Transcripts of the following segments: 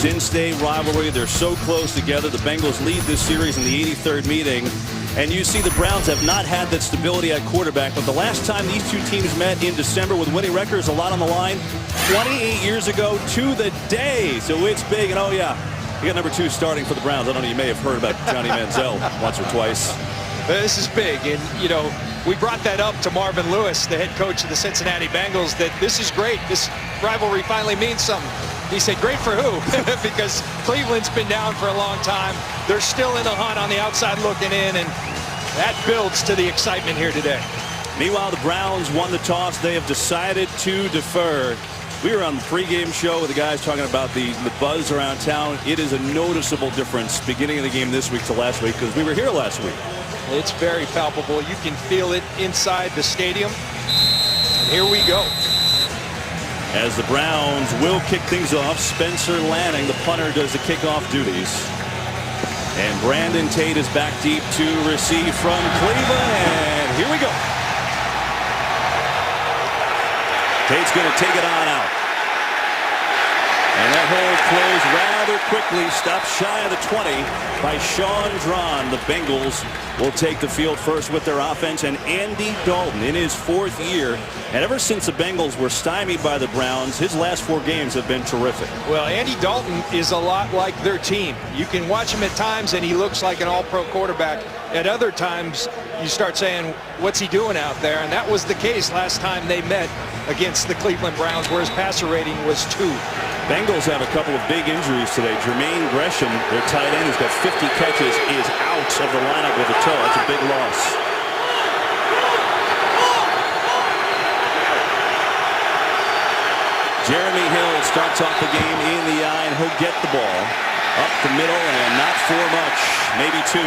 this in-state rivalry. They're so close together. The Bengals lead this series in the 83rd meeting. And you see the Browns have not had that stability at quarterback. But the last time these two teams met in December with winning records, a lot on the line, 28 years ago to the day. So it's big. And, oh, yeah, you got number 2 starting for the Browns. I don't know, you may have heard about Johnny Manziel once or twice. This is big. And, you know, we brought that up to Marvin Lewis, the head coach of the Cincinnati Bengals, that this is great. This rivalry finally means something. He said, great for who? Because Cleveland's been down for a long time. They're still in the hunt on the outside looking in, and that builds to the excitement here today. Meanwhile, the Browns won the toss. They have decided to defer. We were on the pregame show with the guys talking about the buzz around town. It is a noticeable difference beginning of the game this week to last week because we were here last week. It's very palpable. You can feel it inside the stadium. And here we go. As the Browns will kick things off, Spencer Lanning, the punter, does the kickoff duties. And Brandon Tate is back deep to receive from Cleveland. And here we go. Tate's going to take it on out. And that hole closed rather quickly. Stopped shy of the 20 by Sean Drawn. The Bengals will take the field first with their offense. And Andy Dalton in his 4th year. And ever since the Bengals were stymied by the Browns, his last 4 games have been terrific. Well, Andy Dalton is a lot like their team. You can watch him at times and he looks like an all-pro quarterback. At other times, you start saying, what's he doing out there? And that was the case last time they met against the Cleveland Browns, where his passer rating was 2. Bengals have a couple of big injuries today. Jermaine Gresham, their tight end, who's got 50 catches, is out of the lineup with a toe. That's a big loss. Jeremy Hill starts off the game in the eye, and he'll get the ball up the middle, and not for much, maybe 2.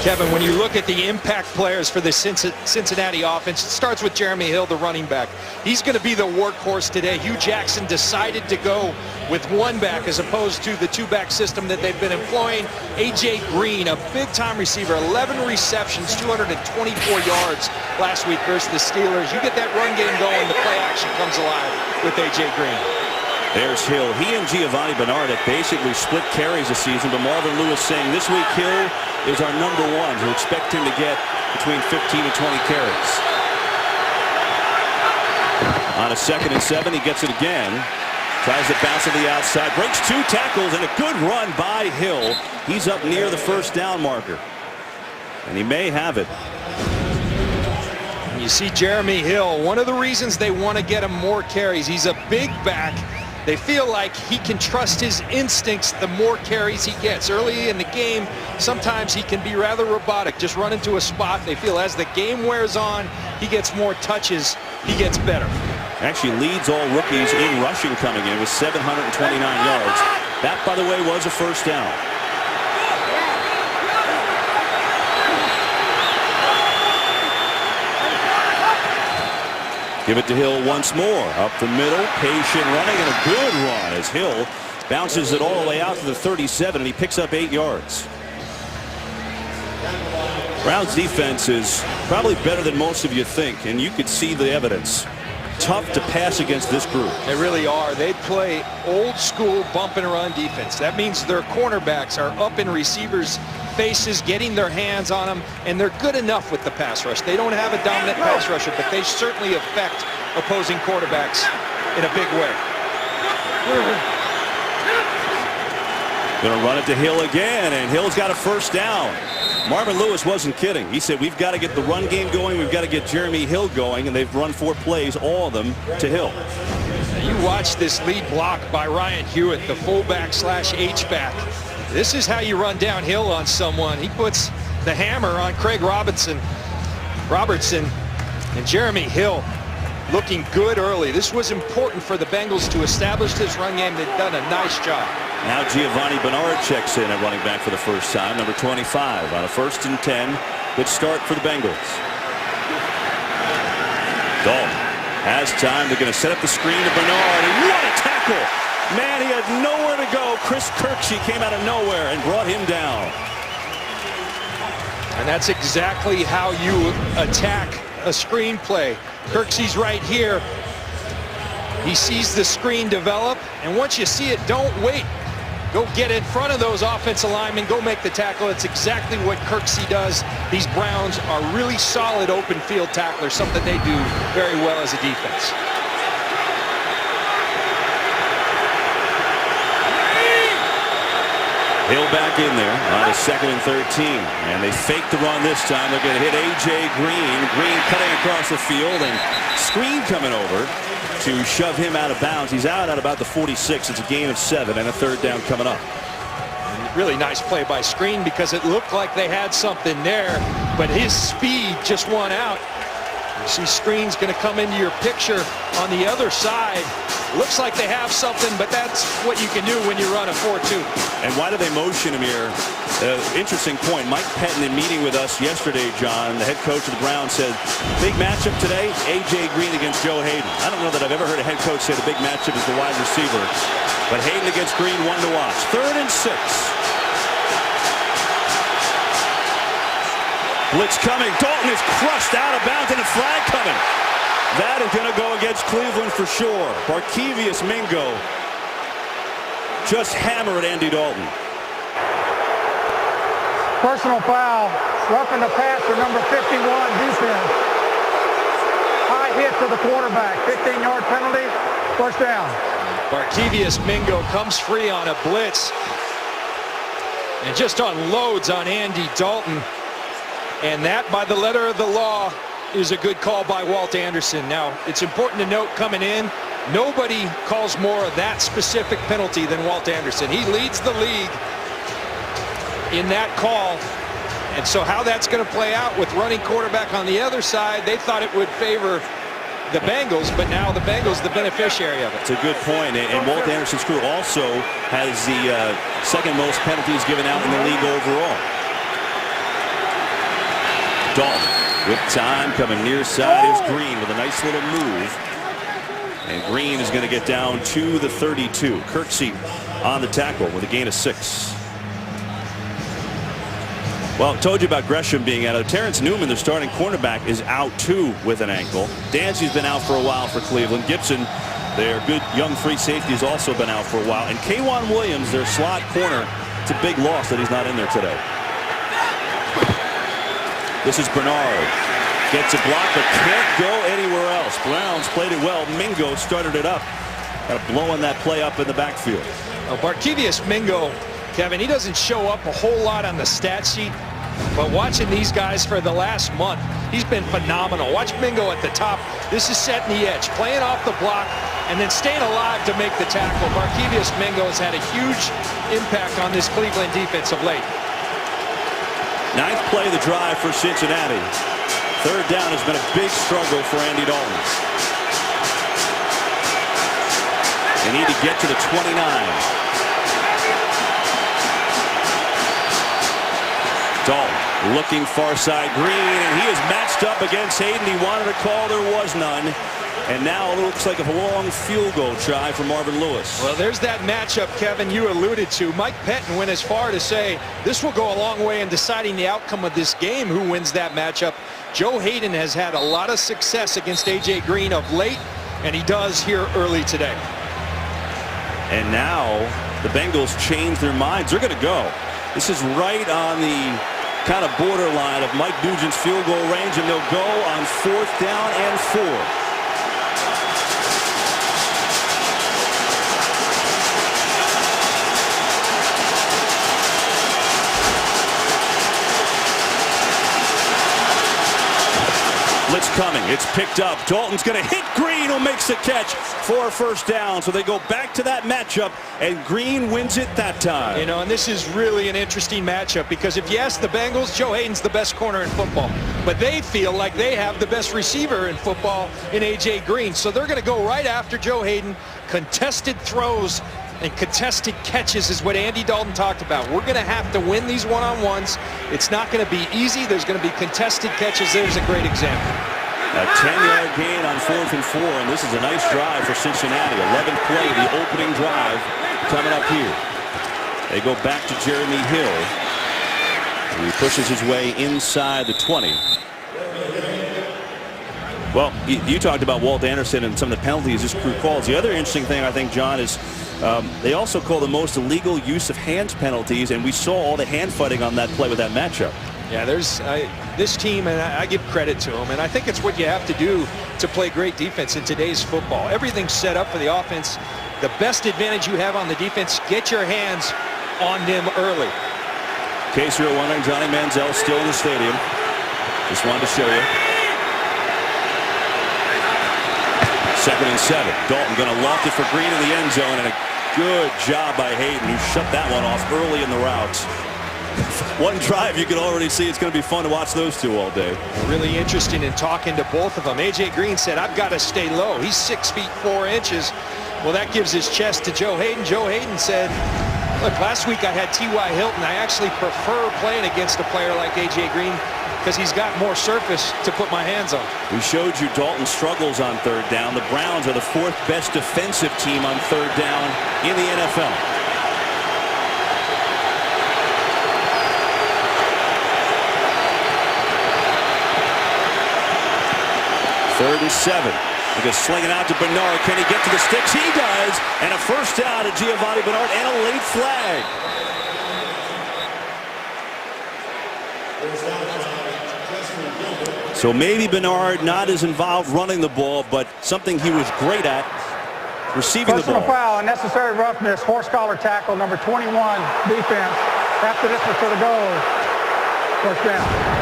Kevin, when you look at the impact players for the Cincinnati offense, it starts with Jeremy Hill, the running back. He's going to be the workhorse today. Hugh Jackson decided to go with 1 back as opposed to the 2-back system that they've been employing. A.J. Green, a big-time receiver, 11 receptions, 224 yards last week versus the Steelers. You get that run game going, the play action comes alive with A.J. Green. There's Hill. He and Giovanni Bernard have basically split carries this season, but Marvin Lewis saying this week Hill is our number 1. We expect him to get between 15 and 20 carries. On a 2nd and 7, he gets it again. Tries to bounce to the outside. Breaks 2 tackles and a good run by Hill. He's up near the first down marker. And he may have it. You see Jeremy Hill, one of the reasons they want to get him more carries. He's a big back. They feel like he can trust his instincts the more carries he gets. Early in the game, sometimes he can be rather robotic, just run into a spot. They feel as the game wears on, he gets more touches, he gets better. Actually leads all rookies in rushing coming in with 729 yards. That, by the way, was a first down. Give it to Hill once more. Up the middle, patient running, and a good run as Hill bounces it all the way out to the 37, and he picks up 8 yards. Browns defense is probably better than most of you think, and you could see the evidence. Tough to pass against this group. They really are. They play old school bump and run defense. That means their cornerbacks are up in receivers' faces, getting their hands on them, and they're good enough with the pass rush. They don't have a dominant pass rusher, but they certainly affect opposing quarterbacks in a big way. Going to run it to Hill again, and Hill's got a first down. Marvin Lewis wasn't kidding. He said, we've got to get the run game going. We've got to get Jeremy Hill going, and they've run 4 plays, all of them to Hill. Now you watch this lead block by Ryan Hewitt, the fullback / H-back. This is how you run downhill on someone. He puts the hammer on Craig Robertson, and Jeremy Hill looking good early. This was important for the Bengals to establish this run game. They've done a nice job. Now Giovanni Bernard checks in at running back for the first time, number 25 on a 1st and 10. Good start for the Bengals. Dalton has time. They're going to set up the screen to Bernard, and what a tackle! Man, he had nowhere to go. Chris Kirksey came out of nowhere and brought him down. And that's exactly how you attack a screenplay. Kirksey's right here. He sees the screen develop, and once you see it, don't wait. Go get in front of those offensive linemen. Go make the tackle. It's exactly what Kirksey does. These Browns are really solid open field tacklers, something they do very well as a defense. Hill back in there on a 2nd and 13. And they fake the run this time. They're going to hit A.J. Green. Green cutting across the field, and screen coming over to shove him out of bounds. He's out at about the 46. It's a gain of 7 and a 3rd down coming up. Really nice play by Screen because it looked like they had something there, but his speed just won out. You see Screen's going to come into your picture on the other side. Looks like they have something, but that's what you can do when you run a 4-2. And why do they motion him here? Interesting point. Mike Pettin, in meeting with us yesterday, John, the head coach of the Browns, said, big matchup today, A.J. Green against Joe Hayden. I don't know that I've ever heard a head coach say the big matchup is the wide receiver. But Hayden against Green, one to watch. 3rd and 6. Blitz coming. Dalton is crushed out of bounds, and a flag coming. That is going to go against Cleveland for sure. Barkevius Mingo just hammered Andy Dalton. Personal foul, roughing the passer, number 51, defense. High hit to the quarterback, 15-yard penalty, 1st down. Barkevius Mingo comes free on a blitz and just unloads on Andy Dalton. And that, by the letter of the law, is a good call by Walt Anderson. Now, it's important to note coming in, nobody calls more of that specific penalty than Walt Anderson. He leads the league in that call. And so how that's going to play out with running quarterback on the other side, they thought it would favor the Bengals, but now the Bengals the beneficiary of it. It's a good point. And Walt Anderson's crew also has the 2nd most penalties given out in the league overall. Dalton with time coming near side is Green with a nice little move. And Green is going to get down to the 32. Kirksey on the tackle with a gain of 6. Well, told you about Gresham being out. Terrence Newman, their starting cornerback, is out too with an ankle. Dancy's been out for a while for Cleveland. Gibson, their good young free safety, has also been out for a while. And K'Wan Williams, their slot corner, it's a big loss that he's not in there today. This is Bernard. Gets a block, but can't go anywhere else. Browns played it well. Mingo started it up. Blowing that play up in the backfield. Well, Barkevius Mingo, Kevin, he doesn't show up a whole lot on the stat sheet, but watching these guys for the last month, he's been phenomenal. Watch Mingo at the top. This is setting the edge, playing off the block, and then staying alive to make the tackle. Barkevius Mingo has had a huge impact on this Cleveland defense of late. 9th play of the drive for Cincinnati. 3rd down has been a big struggle for Andy Dalton. They need to get to the 29. Dalton looking far side Green, and he is matched up against Hayden. He wanted a call, there was none. And now it looks like a long field goal try for Marvin Lewis. Well, there's that matchup, Kevin, you alluded to. Mike Pettin went as far to say this will go a long way in deciding the outcome of this game, who wins that matchup. Joe Hayden has had a lot of success against A.J. Green of late, and he does here early today. And now the Bengals change their minds. They're going to go. This is right on the kind of borderline of Mike Nugent's field goal range, and they'll go on 4th down and 4. Blitz coming. It's picked up. Dalton's going to hit Green, who makes the catch for a 1st down. So they go back to that matchup, and Green wins it that time. You know, and this is really an interesting matchup because if you ask the Bengals, Joe Hayden's the best corner in football. But they feel like they have the best receiver in football in A.J. Green. So they're going to go right after Joe Hayden. Contested throws and contested catches is what Andy Dalton talked about. We're going to have to win these one-on-ones. It's not going to be easy. There's going to be contested catches. There's a great example. A 10-yard gain on 4th and 4, and this is a nice drive for Cincinnati. 11th play, the opening drive coming up here. They go back to Jeremy Hill. He pushes his way inside the 20. Well, you talked about Walt Anderson and some of the penalties his crew calls. The other interesting thing, I think, John, is they also call the most illegal use of hands penalties, and we saw all the hand fighting on that play with that matchup. Yeah, there's this team, and I give credit to them, and I think it's what you have to do to play great defense in today's football. Everything's set up for the offense. The best advantage you have on the defense, get your hands on them early. In case you're wondering, Johnny Manziel still in the stadium. Just wanted to show you. 2nd and 7. Dalton going to loft it for Green in the end zone, and a good job by Hayden, who shut that one off early in the route. One drive, you can already see it's going to be fun to watch those two all day. Really interesting in talking to both of them. A.J. Green said, I've got to stay low. He's 6 feet 4 inches. Well, that gives his chest to Joe Hayden. Joe Hayden said, look, last week I had T.Y. Hilton. I actually prefer playing against a player like A.J. Green because he's got more surface to put my hands on. We showed you Dalton struggles on 3rd down. The Browns are the 4th best defensive team on 3rd down in the NFL. Third and 7. Look at slinging out to Bernard. Can he get to the sticks? He does. And a first down to Giovanni Bernard and a late flag. So maybe Bernard not as involved running the ball, but something he was great at, receiving the ball. Personal foul, unnecessary roughness, horse collar tackle, number 21, defense. After this was for the goal. First down.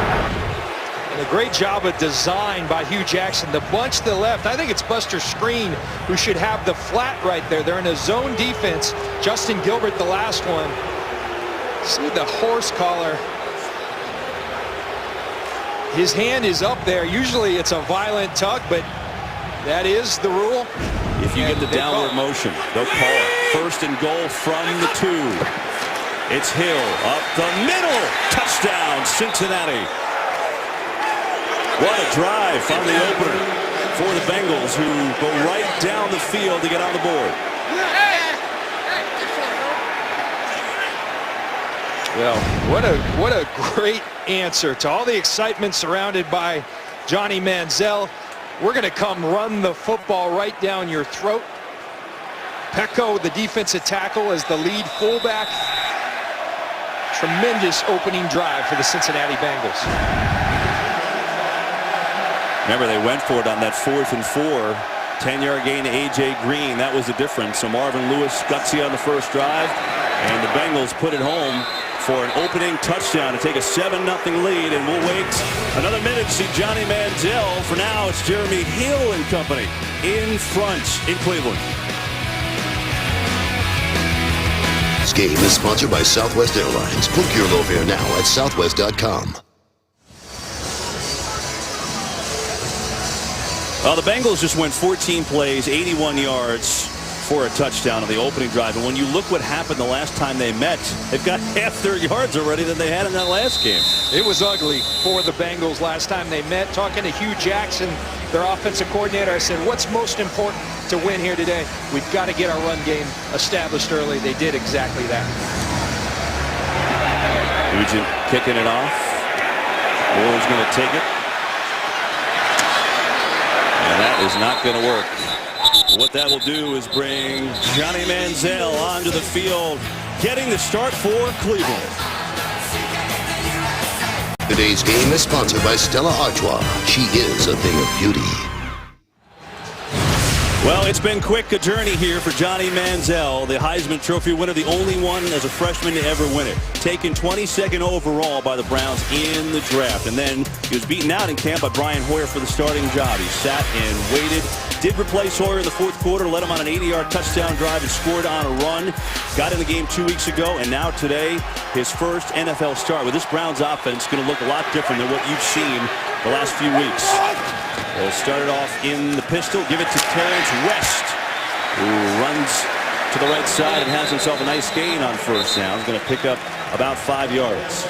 And a great job of design by Hugh Jackson. The bunch to the left, I think it's Buster Screen who should have the flat right there. They're in a zone defense. Justin Gilbert, the last one. See the horse collar. His hand is up there. Usually it's a violent tug, but that is the rule. If you get the downward motion, they'll call it. 1st and goal from the 2. It's Hill up the middle. Touchdown, Cincinnati. What a drive on the opener for the Bengals, who go right down the field to get on the board. Well, what a great answer to all the excitement surrounded by Johnny Manziel. We're going to come run the football right down your throat. Pecco, the defensive tackle, as the lead fullback. Tremendous opening drive for the Cincinnati Bengals. Remember, they went for it on that 4th and 4. 10-yard gain to A.J. Green. That was the difference. So Marvin Lewis gutsy on the first drive, and the Bengals put it home for an opening touchdown to take a 7-0 lead. And we'll wait another minute to see Johnny Manziel. For now, it's Jeremy Hill and company in front in Cleveland. This game is sponsored by Southwest Airlines. Book your low fare now at southwest.com. Well, the Bengals just went 14 plays, 81 yards for a touchdown on the opening drive. And when you look what happened the last time they met, they've got half their yards already than they had in that last game. It was ugly for the Bengals last time they met. Talking to Hugh Jackson, their offensive coordinator, I said, what's most important to win here today? We've got to get our run game established early. They did exactly that. Nugent kicking it off. Moore's going to take it. And that is not going to work. What that will do is bring Johnny Manziel onto the field, getting the start for Cleveland. Today's game is sponsored by Stella Artois. She is a thing of beauty. Well, it's been quick a journey here for Johnny Manziel, the Heisman Trophy winner, the only one as a freshman to ever win it. Taken 22nd overall by the Browns in the draft. And then he was beaten out in camp by Brian Hoyer for the starting job. He sat and waited. Did replace Hoyer in the 4th quarter, led him on an 80-yard touchdown drive and scored on a run. Got in the game 2 weeks ago, and now today, his first NFL start. With this Browns offense, going to look a lot different than what you've seen the last few weeks. They'll start it off in the pistol, give it to Terrence West, who runs to the right side and has himself a nice gain on first down. He's going to pick up about 5 yards.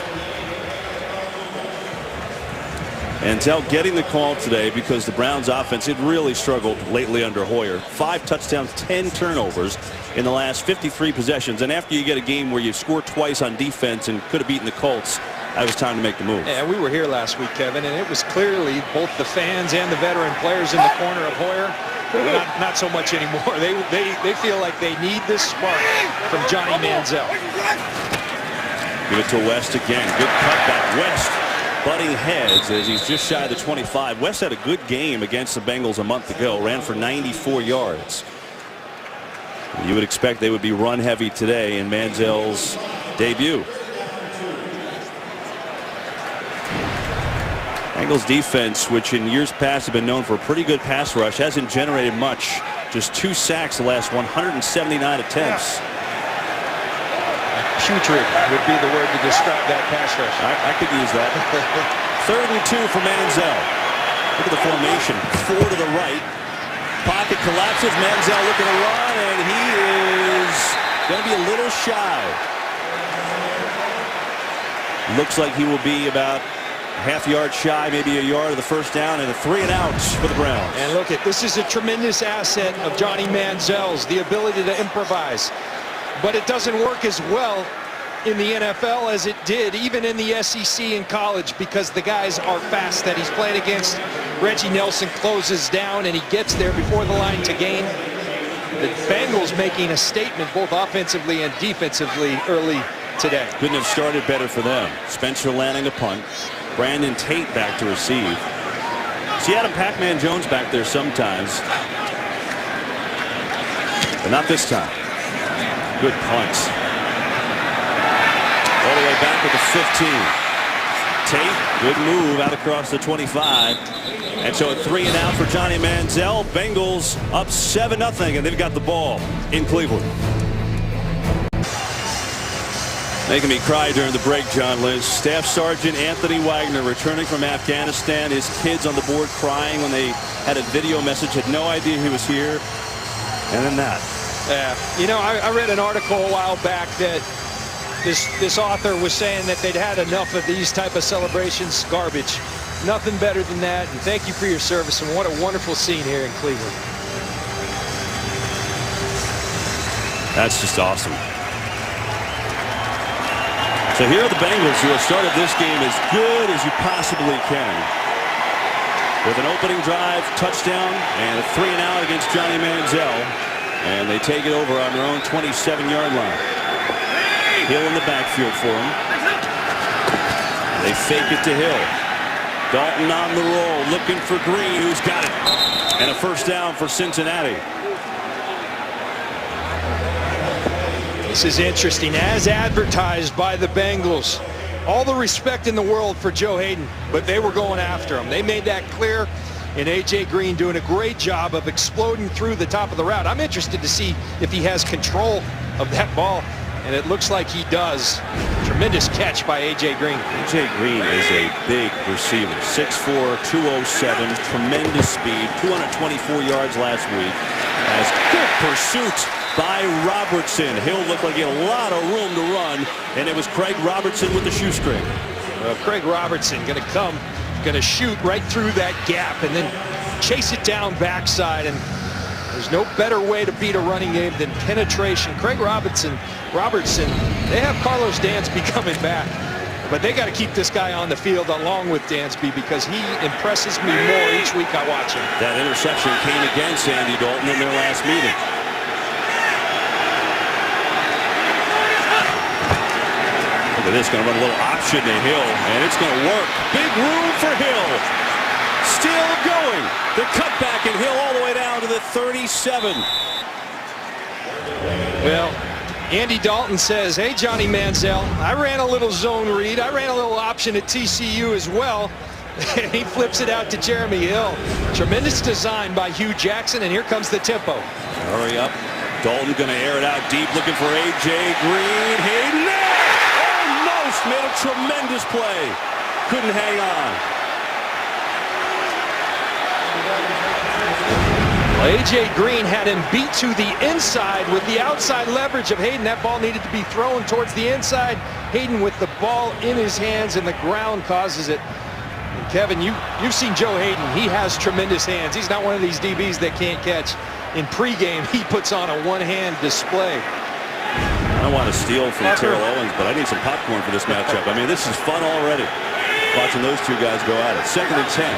Manziel getting the call today because the Browns offense, it really struggled lately under Hoyer. 5 touchdowns, 10 turnovers in the last 53 possessions. And after you get a game where you score twice on defense and could have beaten the Colts, it was time to make the move. Yeah, we were here last week, Kevin, and it was clearly both the fans and the veteran players in the corner of Hoyer. Not so much anymore. They feel like they need this spark from Johnny Manziel. Give it to West again. Good cutback. West butting heads as he's just shy of the 25. West had a good game against the Bengals a month ago. Ran for 94 yards. You would expect they would be run heavy today in Manziel's debut. Bengals defense, which in years past have been known for a pretty good pass rush, hasn't generated much. Just 2 sacks the last 179 attempts. Putrid would be the word to describe that pass rush. I could use that. 3rd and 2 for Manziel. Look at the formation. 4 to the right. Pocket collapses. Manziel looking to run, and he is going to be a little shy. Looks like he will be about half yard shy, maybe a yard of the first down, and a 3 and out for the Browns. And look, this is a tremendous asset of Johnny Manziel's, the ability to improvise. But it doesn't work as well in the NFL as it did even in the SEC in college, because the guys are fast that he's playing against. Reggie Nelson closes down and he gets there before the line to gain. The Bengals making a statement both offensively and defensively early today. Couldn't have started better for them. Spencer landing a punt. Brandon Tate back to receive. See Adam Pac-Man Jones back there sometimes, but not this time. Good punts. All the way back at the 15. Tate, good move out across the 25. And so a 3 and out for Johnny Manziel. Bengals up 7-0, and they've got the ball in Cleveland. Making me cry during the break, John Lynch. Staff Sergeant Anthony Wagner returning from Afghanistan. His kids on the board crying when they had a video message, had no idea he was here. And then that. Yeah, you know, I read an article a while back that this author was saying that they'd had enough of these type of celebrations. Garbage. Nothing better than that. And thank you for your service. And what a wonderful scene here in Cleveland. That's just awesome. So here are the Bengals, who have started this game as good as you possibly can. With an opening drive, touchdown, and a 3 and out against Johnny Manziel. And they take it over on their own 27-yard line. Hill in the backfield for him. They fake it to Hill. Dalton on the roll, looking for Green, who's got it. And a first down for Cincinnati. This is interesting. As advertised by the Bengals, all the respect in the world for Joe Hayden, but they were going after him. They made that clear, and A.J. Green doing a great job of exploding through the top of the route. I'm interested to see if he has control of that ball, and it looks like he does. Tremendous catch by A.J. Green. A.J. Green is a big receiver. 6'4", 207, tremendous speed, 224 yards last week. Has good pursuit by Robertson. Hill looked like he had a lot of room to run, and it was Craig Robertson with the shoestring. Well, Craig Robertson going to shoot right through that gap and then chase it down backside, and there's no better way to beat a running game than penetration. Craig Robertson, they have Carlos Dansby coming back, but they got to keep this guy on the field along with Dansby, because he impresses me more each week I watch him. That interception came against Andy Dalton in their last meeting. Look at this, going to run a little option to Hill, and it's going to work. Big room for Hill. Still going. The cutback, and Hill all the way down to the 37. Well, Andy Dalton says, hey, Johnny Manziel, I ran a little zone read. I ran a little option at TCU as well. And he flips it out to Jeremy Hill. Tremendous design by Hugh Jackson, and here comes the tempo. Hurry up. Dalton going to air it out deep, looking for A.J. Green. Hayden there! Almost made a tremendous play. Couldn't hang on. A.J. Green had him beat to the inside with the outside leverage of Hayden. That ball needed to be thrown towards the inside. Hayden with the ball in his hands, and the ground causes it. And Kevin, you've seen Joe Hayden. He has tremendous hands. He's not one of these DBs that can't catch. In pregame, he puts on a one-hand display. I want to steal from Terrell Owens, but I need some popcorn for this matchup. I mean, this is fun already, watching those two guys go at it. 2nd and 10.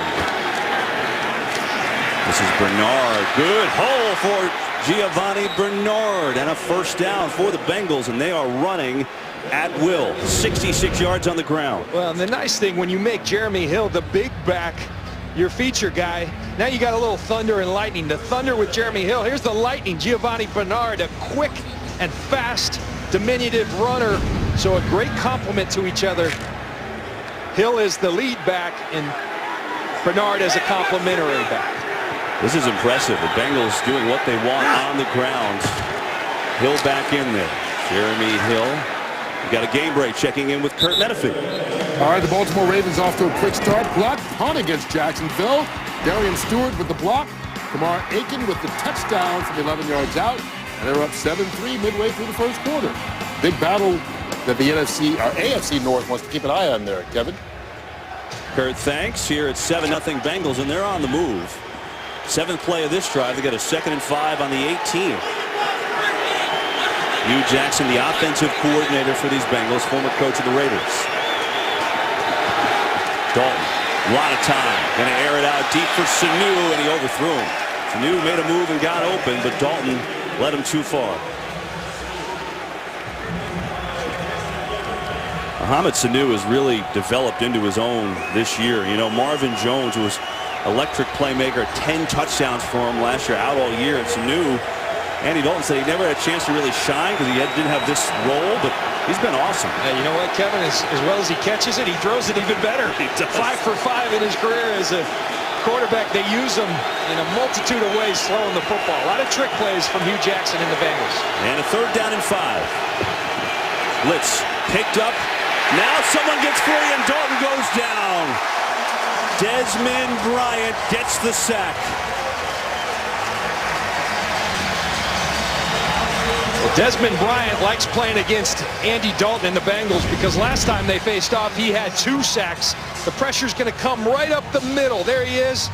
This is Bernard. Good hole for Giovanni Bernard, and a first down for the Bengals, and they are running at will. 66 yards on the ground. Well, and the nice thing, when you make Jeremy Hill the big back, your feature guy, now you got a little thunder and lightning. The thunder with Jeremy Hill. Here's the lightning, Giovanni Bernard, a quick and fast, diminutive runner. So a great complement to each other. Hill is the lead back, and Bernard as a complementary back. This is impressive. The Bengals doing what they want on the ground. Hill back in there. Jeremy Hill. We got a game break checking in with Kurt Menefee. All right, the Baltimore Ravens off to a quick start. Block punt against Jacksonville. Darian Stewart with the block. Kamar Aiken with the touchdown from 11 yards out. And they're up 7-3 midway through the first quarter. Big battle that the AFC North wants to keep an eye on there, Kevin. Kurt, thanks. Here it's 7-0 Bengals, and they're on the move. 7th play of this drive. They got a 2nd and 5 on the 18. Hugh Jackson, the offensive coordinator for these Bengals, former coach of the Raiders. Dalton, a lot of time. Going to air it out deep for Sanu, and he overthrew him. Sanu made a move and got open, but Dalton led him too far. Mohamed Sanu has really developed into his own this year. You know, Marvin Jones was electric playmaker, 10 touchdowns for him last year, out all year. And Sanu, Andy Dalton said he never had a chance to really shine because he didn't have this role, but he's been awesome. Yeah, you know what, Kevin, as well as he catches it, he throws it even better. 5 for 5 in his career as a quarterback. They use him in a multitude of ways throwing the football. A lot of trick plays from Hugh Jackson and the Bengals. And a 3rd down and 5. Blitz picked up. Now someone gets free and Dalton goes down. Desmond Bryant gets the sack. Well, Desmond Bryant likes playing against Andy Dalton and the Bengals because last time they faced off, he had 2 sacks. The pressure's going to come right up the middle. There he is.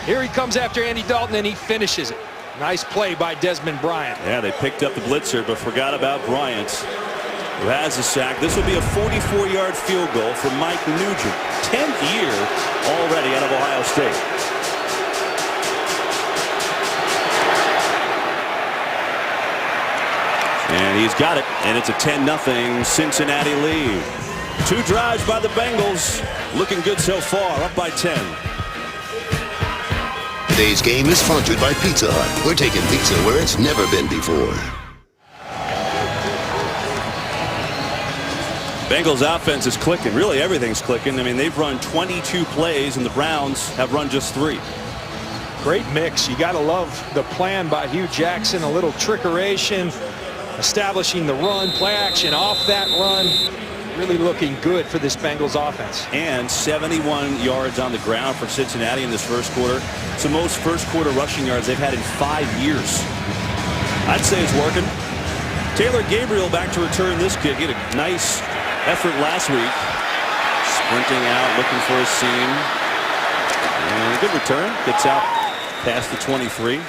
Here he comes after Andy Dalton, and he finishes it. Nice play by Desmond Bryant. Yeah, they picked up the blitzer, but forgot about Bryant, who has a sack. This will be a 44-yard field goal for Mike Nugent. 10th year already out of Ohio State. And he's got it, and it's a 10-0 Cincinnati lead. 2 drives by the Bengals. Looking good so far, up by 10. Today's game is sponsored by Pizza Hut. We're taking pizza where it's never been before. Bengals offense is clicking. Really, everything's clicking. I mean, they've run 22 plays, and the Browns have run just 3. Great mix. You got to love the plan by Hugh Jackson. A little trickeration, establishing the run, play action off that run. Really looking good for this Bengals offense. And 71 yards on the ground for Cincinnati in this first quarter. It's the most first quarter rushing yards they've had in 5 years. I'd say it's working. Taylor Gabriel back to return this kick. He had a nice effort last week. Sprinting out, looking for a seam. And a good return. Gets out past the 23.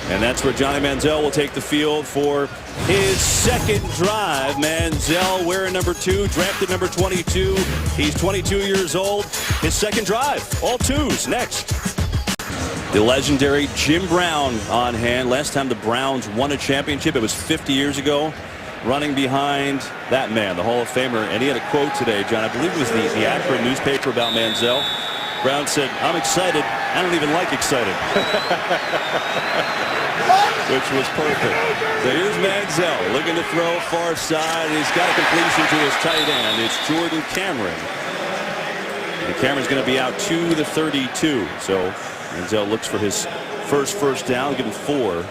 And that's where Johnny Manziel will take the field for his 2nd drive. Manziel wearing number 2, drafted number 22. He's 22 years old. His 2nd drive. All 2s next. The legendary Jim Brown on hand. Last time the Browns won a championship, it was 50 years ago. Running behind that man, the Hall of Famer. And he had a quote today, John. I believe it was the Akron newspaper about Manziel. Brown said, "I'm excited. I don't even like excited." Which was perfect. So here's Manziel looking to throw far side. He's got a completion to his tight end. It's Jordan Cameron. And Cameron's going to be out to the 32. So Manziel looks for his first down, give him 4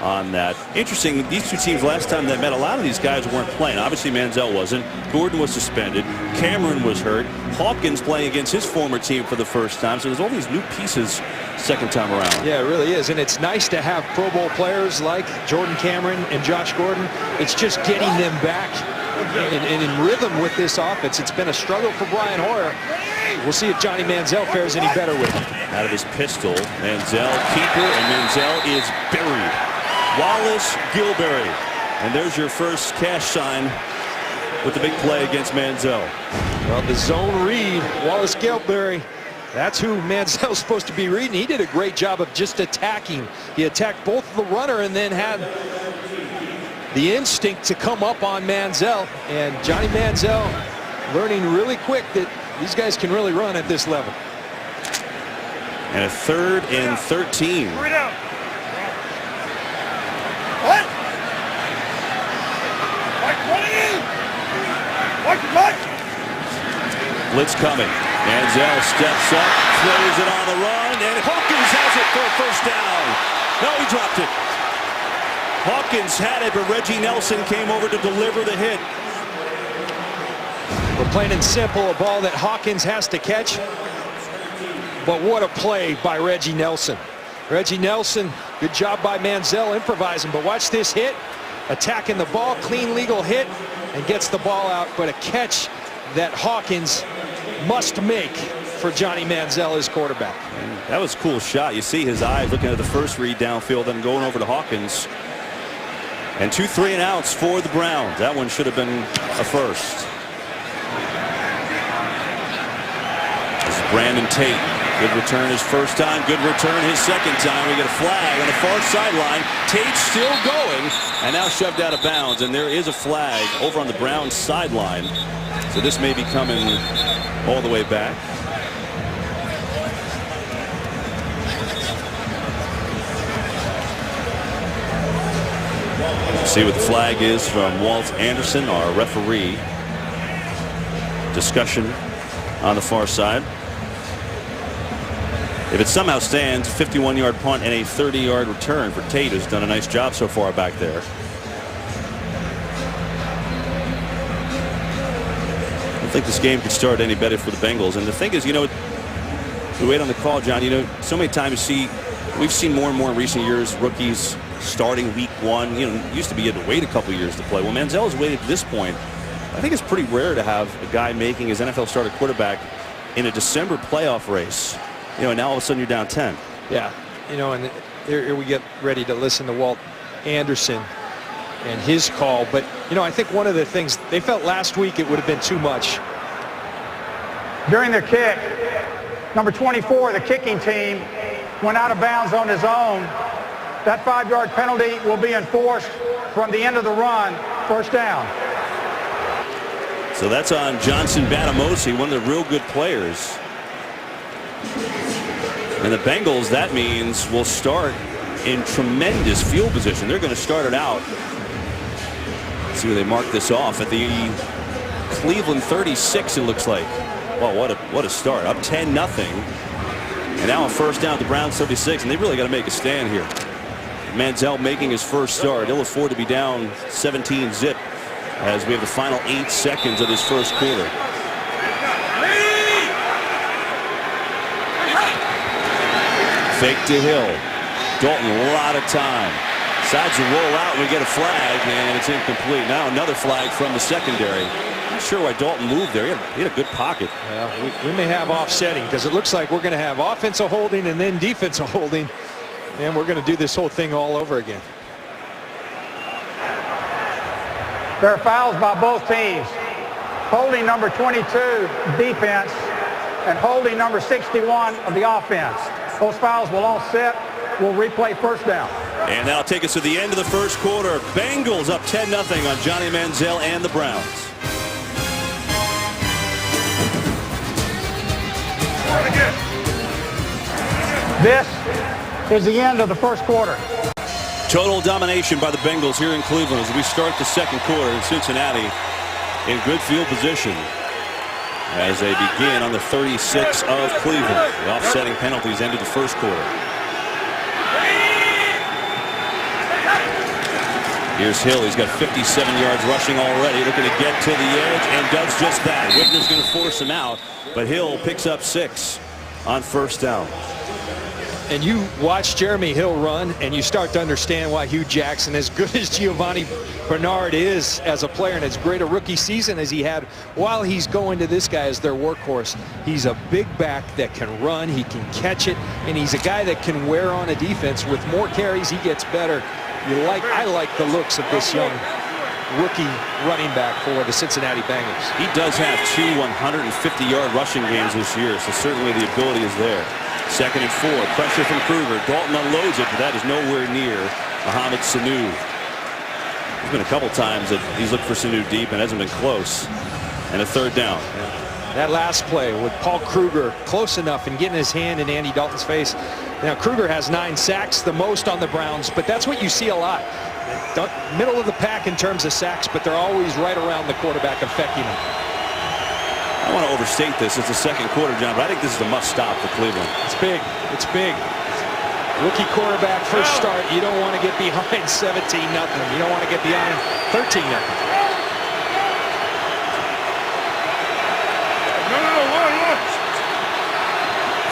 on that. Interesting, these two teams last time they met, a lot of these guys weren't playing. Obviously Manziel wasn't. Gordon was suspended. Cameron was hurt. Hawkins playing against his former team for the first time. So there's all these new pieces second time around. Yeah, it really is. And it's nice to have Pro Bowl players like Jordan Cameron and Josh Gordon. It's just getting them back in rhythm with this offense. It's been a struggle for Brian Hoyer. We'll see if Johnny Manziel fares any better with it. Out of his pistol, Manziel keeper, and Manziel is buried. Wallace Gilberry And there's your first cash sign with the big play against Manziel. Well, the zone read, Wallace Geltberry, that's who Manziel's supposed to be reading. He did a great job of just attacking. He attacked both the runner and then had the instinct to come up on Manziel. And Johnny Manziel learning really quick that these guys can really run at this level. And a 3rd and 13. Blitz coming. Manziel steps up, throws it on the run, and Hawkins has it for a first down. No, he dropped it. Hawkins had it, but Reggie Nelson came over to deliver the hit. We're plain and simple, a ball that Hawkins has to catch. But what a play by Reggie Nelson. Reggie Nelson, good job by Manziel improvising, but watch this hit. Attacking the ball, clean legal hit, and gets the ball out, but a catch that Hawkins must make for Johnny Manziel, his quarterback. And that was a cool shot. You see his eyes looking at the first read downfield, then going over to Hawkins. And 2 3-and-outs for the Browns. That one should have been a first. This is Brandon Tate. Good return his first time. Good return his second time. We get a flag on the far sideline. Tate still going, and now shoved out of bounds. And there is a flag over on the Browns sideline. So this may be coming all the way back. See what the flag is from Walt Anderson, our referee. Discussion on the far side. If it somehow stands, 51-yard punt and a 30-yard return for Tate, who's done a nice job so far back there. I don't think this game could start any better for the Bengals. And the thing is, you know, we wait on the call, John. You know, so many times we've seen more and more in recent years rookies starting week 1. You know, it used to be you had to wait a couple years to play. Well, Manziel has waited to this point. I think it's pretty rare to have a guy making his NFL starter quarterback in a December playoff race. You know, and now all of a sudden you're down 10. Yeah, you know, and here we get ready to listen to Walt Anderson and his call. But, you know, I think one of the things they felt last week it would have been too much. During the kick, number 24, the kicking team, went out of bounds on his own. That 5-yard penalty will be enforced from the end of the run, first down. So that's on Johnson Batamosi, one of the real good players. And the Bengals, that means, will start in tremendous field position. They're going to start it out. Let's see where they mark this off. At the Cleveland 36, it looks like. Well, what a start. Up 10-0. And now a first down at the Browns 36, and they really got to make a stand here. Manziel making his first start. He'll afford to be down 17-zip as we have the final 8 seconds of this first quarter. Fake to Hill. Dalton, a lot of time. Decides to roll out, and we get a flag, and it's incomplete. Now another flag from the secondary. Not sure why Dalton moved there. He had a good pocket. Well, we may have offsetting because it looks like we're going to have offensive holding and then defensive holding, and we're going to do this whole thing all over again. There are fouls by both teams. Holding number 22, defense, and holding number 61 of the offense. Those fouls will all set. We'll replay first down. And that'll take us to the end of the first quarter. Bengals up 10-0 on Johnny Manziel and the Browns. This is the end of the first quarter. Total domination by the Bengals here in Cleveland as we start the second quarter in Cincinnati in good field position as they begin on the 36 of Cleveland. The offsetting penalties ended the first quarter. Here's Hill. He's got 57 yards rushing already, looking to get to the edge, and does just that. Whitner's going to force him out, but Hill picks up 6 on first down. And you watch Jeremy Hill run, and you start to understand why Hugh Jackson, as good as Giovanni Bernard is as a player and as great a rookie season as he had, while he's going to this guy as their workhorse, he's a big back that can run, he can catch it, and he's a guy that can wear on a defense. With more carries, he gets better. I like the looks of this young rookie running back for the Cincinnati Bengals. He does have 2 150-yard rushing games this year, so certainly the ability is there. 2nd and 4. Pressure from Kruger. Dalton unloads it, but that is nowhere near Mohamed Sanu. There's been a couple times that he's looked for Sanu deep and hasn't been close. And a 3rd down. That last play with Paul Kruger close enough and getting his hand in Andy Dalton's face. Now Kruger has 9 sacks, the most on the Browns, but that's what you see a lot. Middle of the pack in terms of sacks, but they're always right around the quarterback affecting him. I don't want to overstate this. It's the 2nd quarter, John, but I think this is a must-stop for Cleveland. It's big. It's big. Rookie quarterback, first start. You don't want to get behind 17-0. You don't want to get behind 13-0.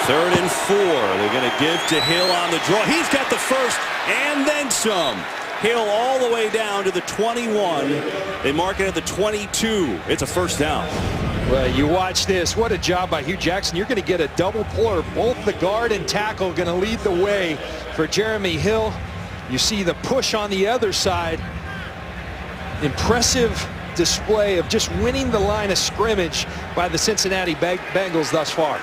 Third and 4. They're going to give to Hill on the draw. He's got the first and then some. Hill all the way down to the 21. They mark it at the 22. It's a 1st down. Well, you watch this. What a job by Hugh Jackson. You're going to get a double puller. Both the guard and tackle going to lead the way for Jeremy Hill. You see the push on the other side. Impressive display of just winning the line of scrimmage by the Cincinnati Bengals thus far.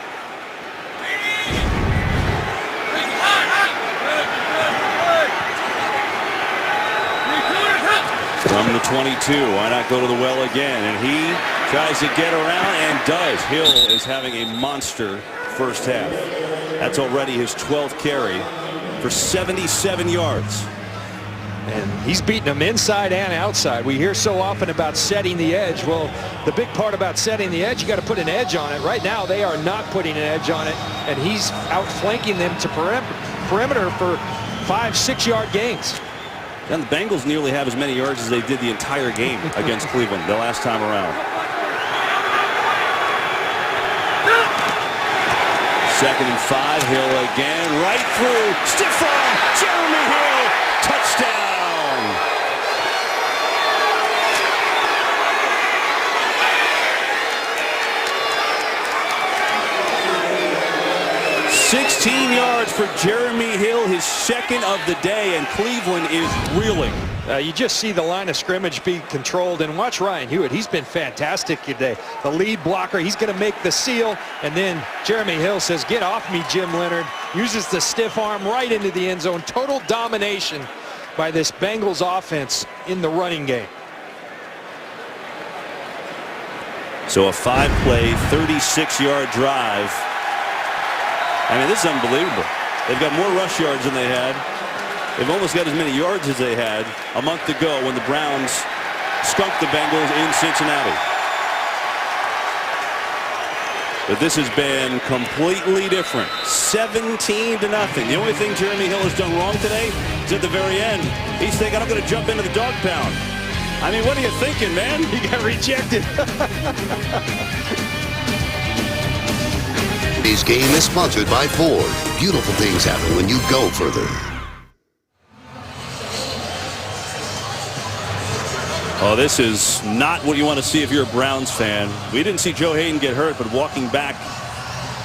From the 22, why not go to the well again? And he tries to get around and does. Hill is having a monster first half. That's already his 12th carry for 77 yards. And he's beating them inside and outside. We hear so often about setting the edge. Well, the big part about setting the edge, you got to put an edge on it. Right now, they are not putting an edge on it, and he's outflanking them to perimeter for 5-6 yard gains. And the Bengals nearly have as many yards as they did the entire game against Cleveland the last time around. 2nd and 5. Hill again, right through. Stiff arm. Jeremy Hill. Touchdown. $16 yards for Jeremy Hill, his 2nd of the day, and Cleveland is reeling. You just see the line of scrimmage being controlled, and watch Ryan Hewitt. He's been fantastic today. The lead blocker, he's going to make the seal, and then Jeremy Hill says, "Get off me, Jim Leonard." Uses the stiff arm right into the end zone. Total domination by this Bengals offense in the running game. So a 5-play, 36-yard drive. I mean, this is unbelievable. They've got more rush yards than they had. They've almost got as many yards as they had a month ago when the Browns skunked the Bengals in Cincinnati. But this has been completely different. 17-0. The only thing Jeremy Hill has done wrong today is at the very end. He's thinking, I'm going to jump into the dog pound. I mean, what are you thinking, man? He got rejected. Today's game is sponsored by Ford. Beautiful things happen when you go further. Oh, this is not what you want to see if you're a Browns fan. We didn't see Joe Hayden get hurt, but walking back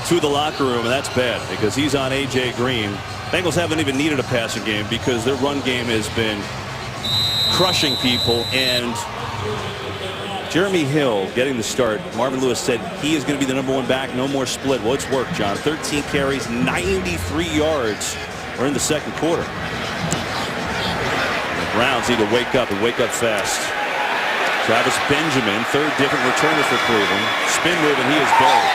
to the locker room, and that's bad because he's on A.J. Green. Bengals haven't even needed a passing game because their run game has been crushing people, and Jeremy Hill getting the start. Marvin Lewis said he is going to be the #1 back. No more split. Well, it's worked, John. 13 carries, 93 yards. We're in the 2nd quarter. The Browns need to wake up and wake up fast. Travis Benjamin, 3rd different returner for Cleveland. Spin move, and he is buried.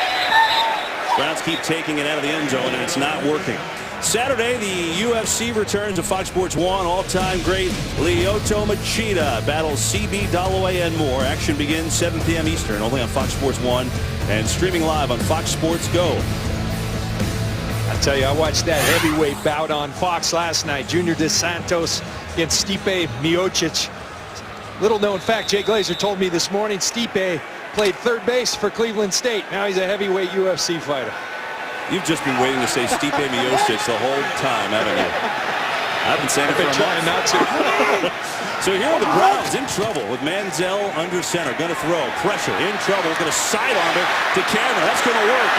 Browns keep taking it out of the end zone, and it's not working. Saturday, the UFC returns to Fox Sports 1. All-time great Lyoto Machida battles C.B. Dalloway and more. Action begins 7 p.m. Eastern, only on Fox Sports 1 and streaming live on Fox Sports Go. I tell you, I watched that heavyweight bout on Fox last night. Junior Dos Santos against Stipe Miocic. Little known fact, Jay Glazer told me this morning, Stipe played 3rd base for Cleveland State. Now he's a heavyweight UFC fighter. You've just been waiting to say Stipe Miocic the whole time, haven't you? I've been saying it for a trying not to. So here are the Browns in trouble with Manziel under center. Going to throw. Pressure. In trouble. Going to sidearm it to Cameron. That's going to work.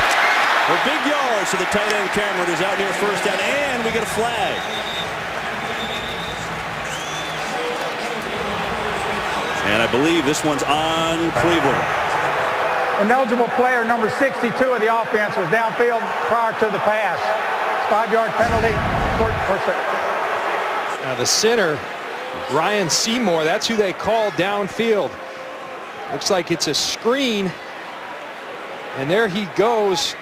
A big yards to the tight end Cameron is out near 1st down. And we get a flag. And I believe this one's on Cleveland. Ineligible player number 62 of the offense was downfield prior to the pass. 5-yard penalty. Now the center, Ryan Seymour, that's who they call downfield. Looks like it's a screen. And there he goes.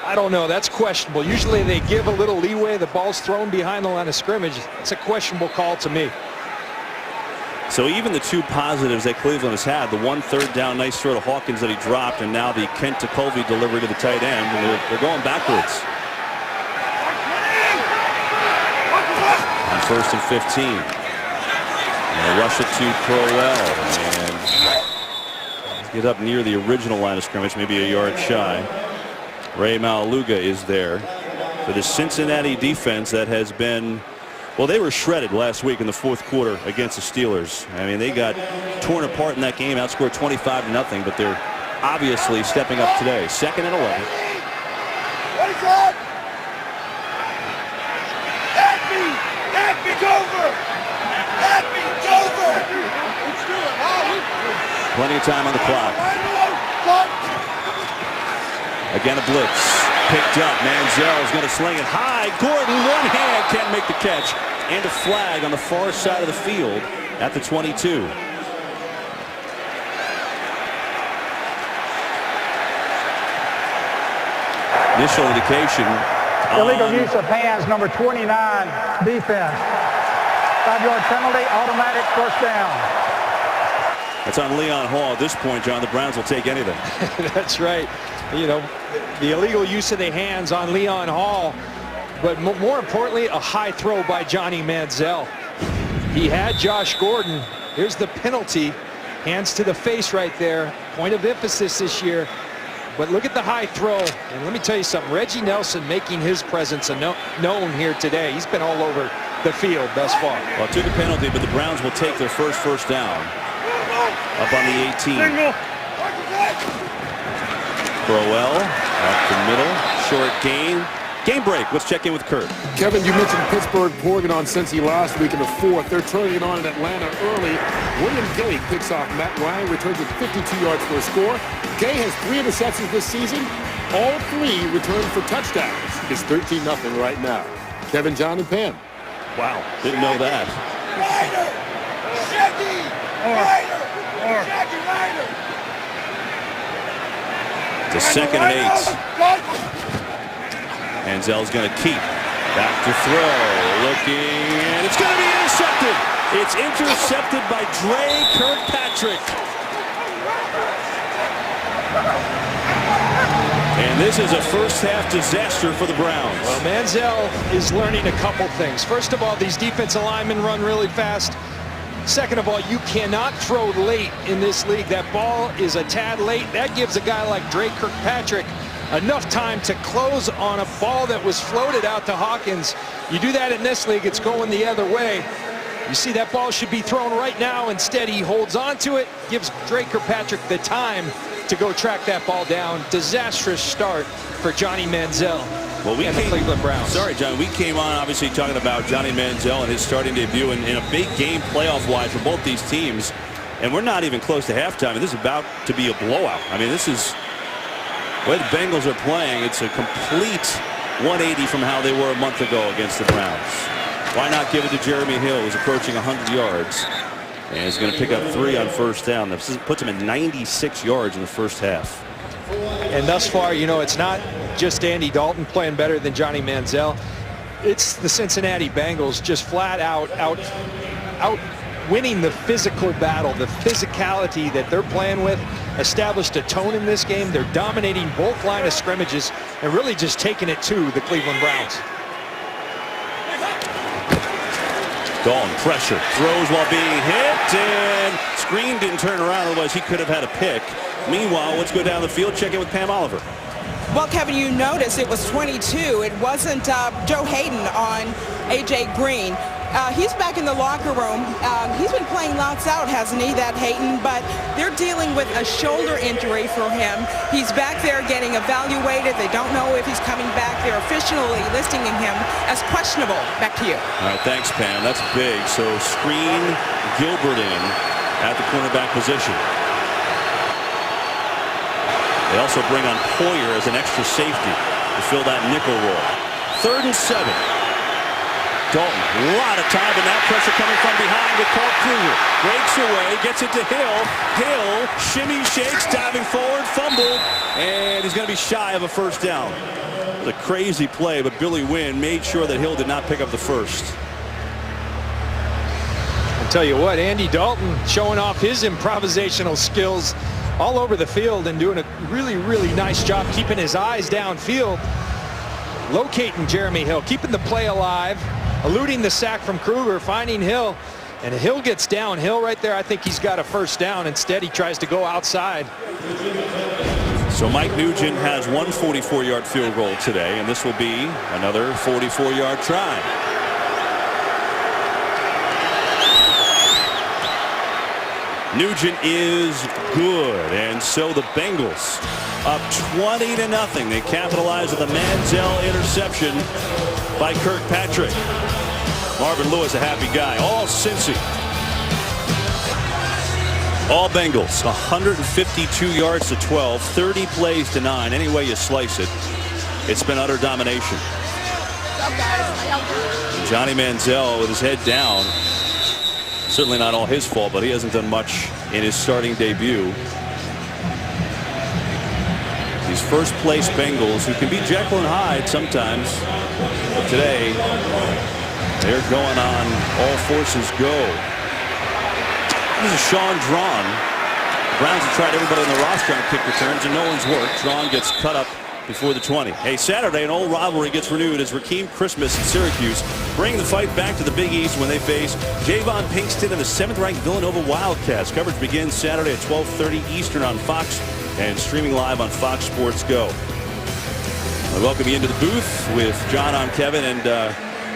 I don't know, that's questionable. Usually they give a little leeway. The ball's thrown behind the line of scrimmage. It's a questionable call to me. So even the two positives that Cleveland has had, the 1 3rd down nice throw to Hawkins that he dropped, and now the Kent to Colby delivery to the tight end, and they're going backwards. On 1st and 15. And they rush it to Crowell and get up near the original line of scrimmage, maybe a yard shy. Ray Malaluga is there for the Cincinnati defense that has been, well, they were shredded last week in the 4th quarter against the Steelers. I mean, they got torn apart in that game, outscored 25-0, but they're obviously stepping up today. 2nd and 11. What is that? That be's over! That be's over! Let's do it. Plenty of time on the clock. Again, a blitz. Picked up. Manziel is going to sling it high. Gordon, one hand, can't make the catch. And a flag on the far side of the field at the 22. Initial indication. Illegal use of hands, number 29, defense. 5-yard penalty, automatic first down. That's on Leon Hall. At this point, John, the Browns will take anything. That's right. You know, the illegal use of the hands on Leon Hall, but more importantly, a high throw by Johnny Manziel. He had Josh Gordon. Here's the penalty. Hands to the face right there. Point of emphasis this year. But look at the high throw. And let me tell you something. Reggie Nelson making his presence known here today. He's been all over the field thus far. Well, took a penalty, but the Browns will take their first down. Up on the 18. Crowell up the middle. Short gain. Game break. Let's check in with Kurt. Kevin, you mentioned Pittsburgh pouring it on Cincy last week in the 4th. They're turning it on in Atlanta early. William Gay picks off Matt Ryan, returns with 52 yards for a score. Gay has 3 interceptions this season. All 3 returned for touchdowns. It's 13-0 right now. Kevin, John, and Pam. Wow. Didn't know that. Ryder! Shaggy! Ryder! Shaggy Ryder! It's a 2nd and 8. Manziel's going to keep. Back to throw. Looking. And it's going to be intercepted. It's intercepted by Dre Kirkpatrick. And this is a first-half disaster for the Browns. Well, Manziel is learning a couple things. First of all, these defensive linemen run really fast. Second of all, you cannot throw late in this league. That ball is a tad late. That gives a guy like Dre Kirkpatrick enough time to close on a ball that was floated out to Hawkins. You do that in this league, it's going the other way. You see that ball should be thrown right now. Instead, he holds on to it, gives Dre Kirkpatrick the time to go track that ball down. Disastrous start for Johnny Manziel. Well, and the Cleveland Browns. Sorry, John. We came on obviously talking about Johnny Manziel and his starting debut in a big game playoff-wise for both these teams. And we're not even close to halftime. And this is about to be a blowout. I mean, this is the way the Bengals are playing. It's a complete 180 from how they were a month ago against the Browns. Why not give it to Jeremy Hill, who's approaching 100 yards. And he's going to pick up 3 on first down. That puts him at 96 yards in the first half. And thus far, you know, it's not just Andy Dalton playing better than Johnny Manziel. It's the Cincinnati Bengals just flat out winning the physical battle. The physicality that they're playing with established a tone in this game. They're dominating both line of scrimmages and really just taking it to the Cleveland Browns. Dalton pressure, throws while being hit, and screen didn't turn around, otherwise he could have had a pick. Meanwhile, let's go down the field, check in with Pam Oliver. Well, Kevin, you notice it was 22. It wasn't Joe Hayden on A.J. Green. He's back in the locker room. He's been playing lights out, hasn't he, that Hayden? But they're dealing with a shoulder injury for him. He's back there getting evaluated. They don't know if he's coming back. They're officially listing him as questionable. Back to you. All right, thanks, Pam. That's big. So screen Gilbert in. at the cornerback position. They also bring on Poyer as an extra safety to fill that nickel role. 3rd and 7. Dalton, a lot of time, and now pressure coming from behind with Paul Kruger. Breaks away, gets it to Hill. Hill, shimmy, shakes, diving forward, fumbled, and he's going to be shy of a first down. It was a crazy play, but Billy Wynn made sure that Hill did not pick up the first. I'll tell you what, Andy Dalton showing off his improvisational skills all over the field and doing a really, really nice job keeping his eyes downfield, locating Jeremy Hill, keeping the play alive, eluding the sack from Kruger, finding Hill, and Hill gets down. Hill right there, I think he's got a first down. Instead, he tries to go outside. So Mike Nugent has one 44-yard field goal today, and this will be another 44-yard try. Nugent is good, and so the Bengals up 20-0. They capitalize with a Manziel interception by Kirkpatrick. Marvin Lewis, a happy guy. All Cincy. All Bengals, 152 yards to 12, 30 plays to 9. Any way you slice it, it's been utter domination. Johnny Manziel with his head down. Certainly not all his fault, but he hasn't done much in his starting debut. These first-place Bengals, who can be Jekyll and Hyde sometimes, but today they're going on all forces go. This is Sean Drawn. Browns have tried everybody on the roster on kick returns, and no one's worked. Drawn gets cut up before the 20. Hey, Saturday, an old rivalry gets renewed as Raheem Christmas and Syracuse bring the fight back to the Big East when they face Javon Pinkston and the 7th-ranked Villanova Wildcats. Coverage begins Saturday at 12:30 Eastern on Fox and streaming live on Fox Sports Go. I welcome you into the booth with John. I'm Kevin, and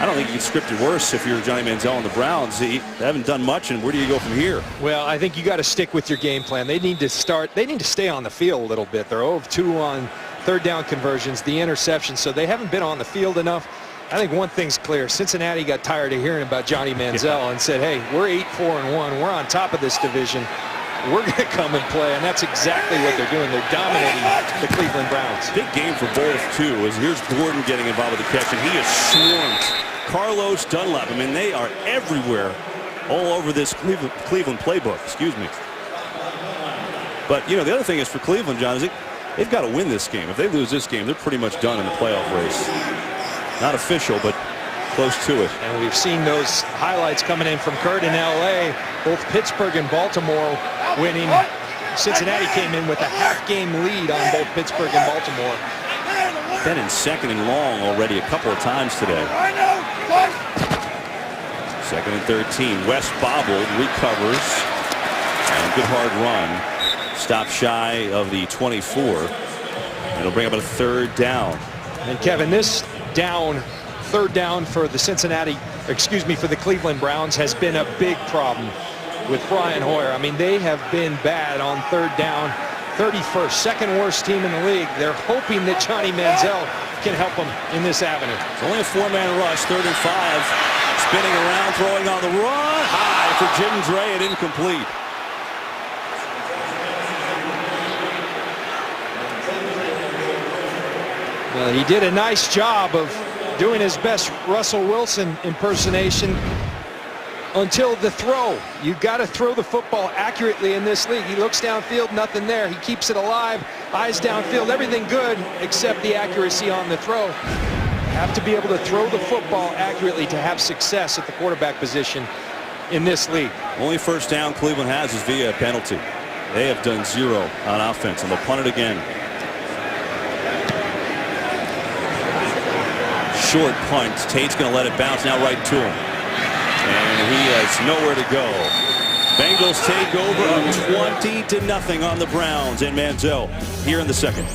I don't think you can script it worse if you're Johnny Manziel and the Browns. They haven't done much, and where do you go from here? Well, I think you got to stick with your game plan. They need to stay on the field a little bit. They're 0 of 2 on 3rd down conversions, the interception, so they haven't been on the field enough. I think one thing's clear. Cincinnati got tired of hearing about Johnny Manziel and said, hey, we're 8-4-1. We're on top of this division. We're going to come and play, and that's exactly what they're doing. They're dominating the Cleveland Browns. Big game for both, too, as here's Gordon getting involved with the catch, and he is swarmed. Carlos Dunlap, I mean, they are everywhere all over this Cleveland playbook, excuse me. But, you know, the other thing is for Cleveland, John, is they've got to win this game. If they lose this game, they're pretty much done in the playoff race. Not official, but close to it. And we've seen those highlights coming in from Kurt in L.A. Both Pittsburgh and Baltimore winning. Cincinnati came in with a half-game lead on both Pittsburgh and Baltimore. Been in 2nd and long already a couple of times today. 2nd and 13. West bobbled, recovers, and good hard run. Stop shy of the 24. It'll bring up a 3rd down. And Kevin, this down, 3rd down for the for the Cleveland Browns has been a big problem with Brian Hoyer. I mean, they have been bad on 3rd down. 31st, 2nd worst team in the league. They're hoping that Johnny Manziel can help them in this avenue. It's only a 4-man rush, 3rd and 5. Spinning around, throwing on the run. High for Jim Dre and incomplete. Well, he did a nice job of doing his best Russell Wilson impersonation until the throw. You've got to throw the football accurately in this league. He looks downfield, nothing there. He keeps it alive, eyes downfield, everything good except the accuracy on the throw. Have to be able to throw the football accurately to have success at the quarterback position in this league. Only first down Cleveland has is via a penalty. They have done 0 on offense, and they'll punt it again. Short punt. Tate's going to let it bounce now right to him. And he has nowhere to go. Bengals take over up 20-0 on the Browns, and Manziel here in the 2nd.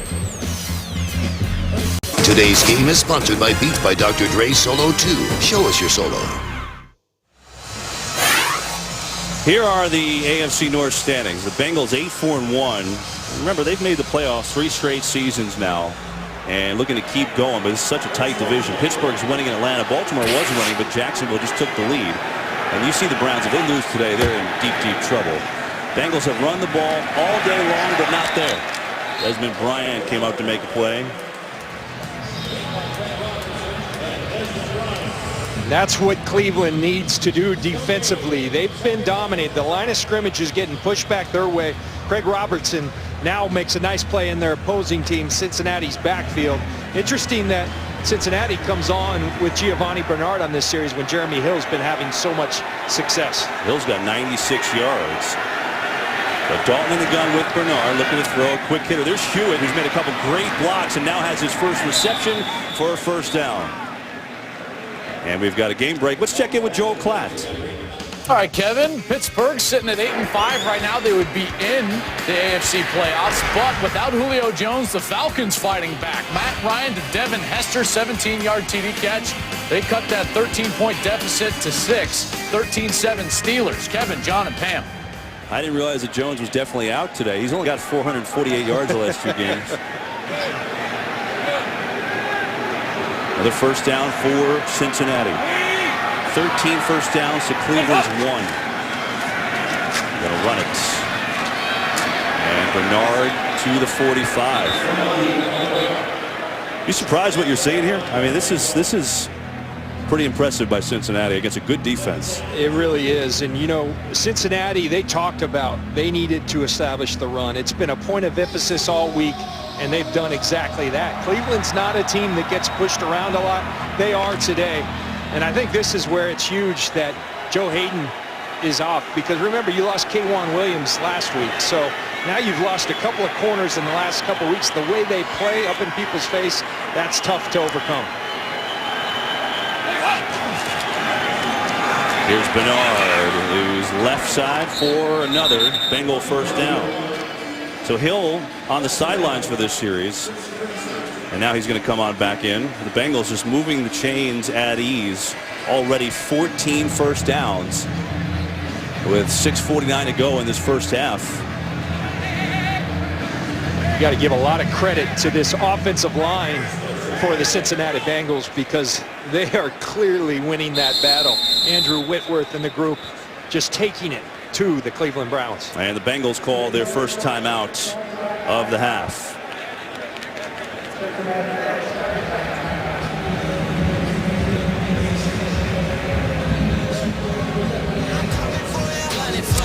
Today's game is sponsored by Beats by Dr. Dre Solo 2. Show us your solo. Here are the AFC North standings. The Bengals 8-4-1. Remember, they've made the playoffs 3 straight seasons now and looking to keep going, but it's such a tight division. Pittsburgh's winning in Atlanta. Baltimore was winning, but Jacksonville just took the lead. And you see the Browns, if they lose today, they're in deep, deep trouble. Bengals have run the ball all day long, but not there. Desmond Bryant came up to make a play. That's what Cleveland needs to do defensively. They've been dominant. The line of scrimmage is getting pushed back their way. Craig Robertson now makes a nice play in their opposing team, Cincinnati's backfield. Interesting that Cincinnati comes on with Giovanni Bernard on this series when Jeremy Hill's been having so much success. Hill's got 96 yards. But Dalton in the gun with Bernard, looking to throw a quick hitter. There's Hewitt, who's made a couple great blocks and now has his first reception for a first down. And we've got a game break. Let's check in with Joel Klatt. All right, Kevin. Pittsburgh sitting at 8-5 right now. They would be in the AFC playoffs, but without Julio Jones, the Falcons fighting back. Matt Ryan to Devin Hester, 17-yard TD catch. They cut that 13-point deficit to 6. 13-7 Steelers. Kevin, John, and Pam. I didn't realize that Jones was definitely out today. He's only got 448 yards the last 2 games. Another first down for Cincinnati. 13 first downs to Cleveland's 1. Gonna run it. And Bernard to the 45. You surprised what you're seeing here? I mean, this is pretty impressive by Cincinnati against a good defense. It really is. And you know, Cincinnati, they talked about they needed to establish the run. It's been a point of emphasis all week, and they've done exactly that. Cleveland's not a team that gets pushed around a lot. They are today. And I think this is where it's huge that Joe Hayden is off, because remember, you lost K'Wan Williams last week. So now you've lost a couple of corners in the last couple of weeks. The way they play up in people's face, that's tough to overcome. Here's Bernard, who's left side for another Bengal first down. So Hill on the sidelines for this series. And now he's going to come on back in. The Bengals just moving the chains at ease. Already 14 first downs with 6:49 to go in this first half. You got to give a lot of credit to this offensive line for the Cincinnati Bengals, because they are clearly winning that battle. Andrew Whitworth and the group just taking it to the Cleveland Browns. And the Bengals call their first timeout of the half.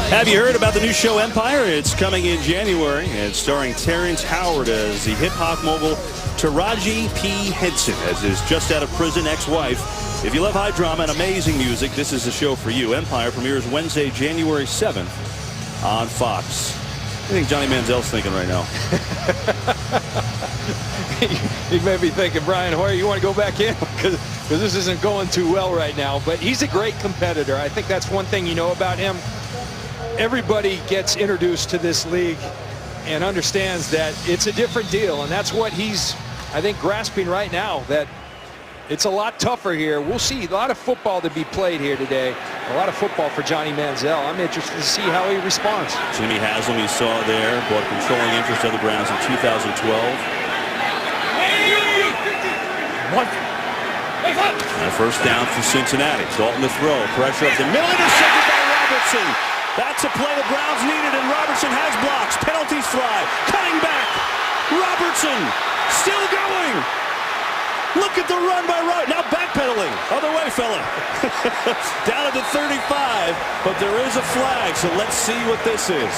Have you heard about the new show Empire? It's coming in January, and it's starring Terrence Howard as the hip-hop mogul Taraji P. Henson as his just-out-of-prison ex-wife. If you love high drama and amazing music, this is the show for you. Empire premieres Wednesday, January 7th on Fox. What do you think Johnny Manziel's thinking right now? He may be thinking, Brian Hoyer, you want to go back in? Because this isn't going too well right now. But he's a great competitor. I think that's one thing you know about him. Everybody gets introduced to this league and understands that it's a different deal. And that's what he's, I think, grasping right now, that it's a lot tougher here. We'll see a lot of football to be played here today. A lot of football for Johnny Manziel. I'm interested to see how he responds. Jimmy Haslam, you saw there, bought controlling interest of the Browns in 2012. And first down for Cincinnati. Dalton to throw. Pressure up the middle. Intercepted by Robertson. That's a play the Browns needed, and Robertson has blocks. Penalties fly. Cutting back. Robertson still going. Look at the run by Wright. Now backpedaling. Other way, fella. Down at the 35, but there is a flag, so let's see what this is.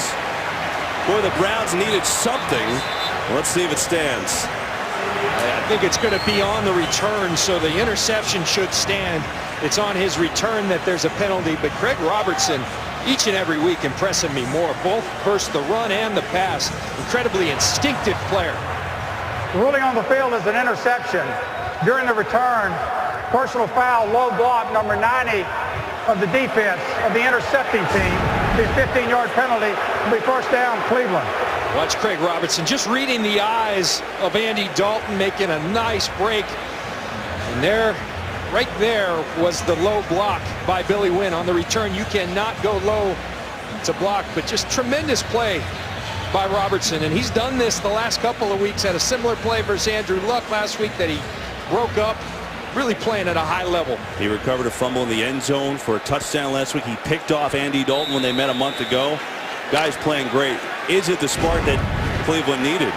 Boy, the Browns needed something. Let's see if it stands. I think it's going to be on the return, so the interception should stand. It's on his return that there's a penalty, but Craig Robertson, each and every week, impressing me more, both versus the run and the pass. Incredibly instinctive player. The ruling on the field is an interception. During the return, personal foul, low block, number 90 of the defense of the intercepting team. The 15-yard penalty will be first down, Cleveland. Watch Craig Robertson just reading the eyes of Andy Dalton, making a nice break. And there, right there, was the low block by Billy Wynn on the return. You cannot go low to block, but just tremendous play by Robertson. And he's done this the last couple of weeks. Had a similar play versus Andrew Luck last week that he broke up. really playing at a high level. He recovered a fumble in the end zone for a touchdown last week. He picked off Andy Dalton when they met a month ago. Guy's playing great. Is it the spark that Cleveland needed?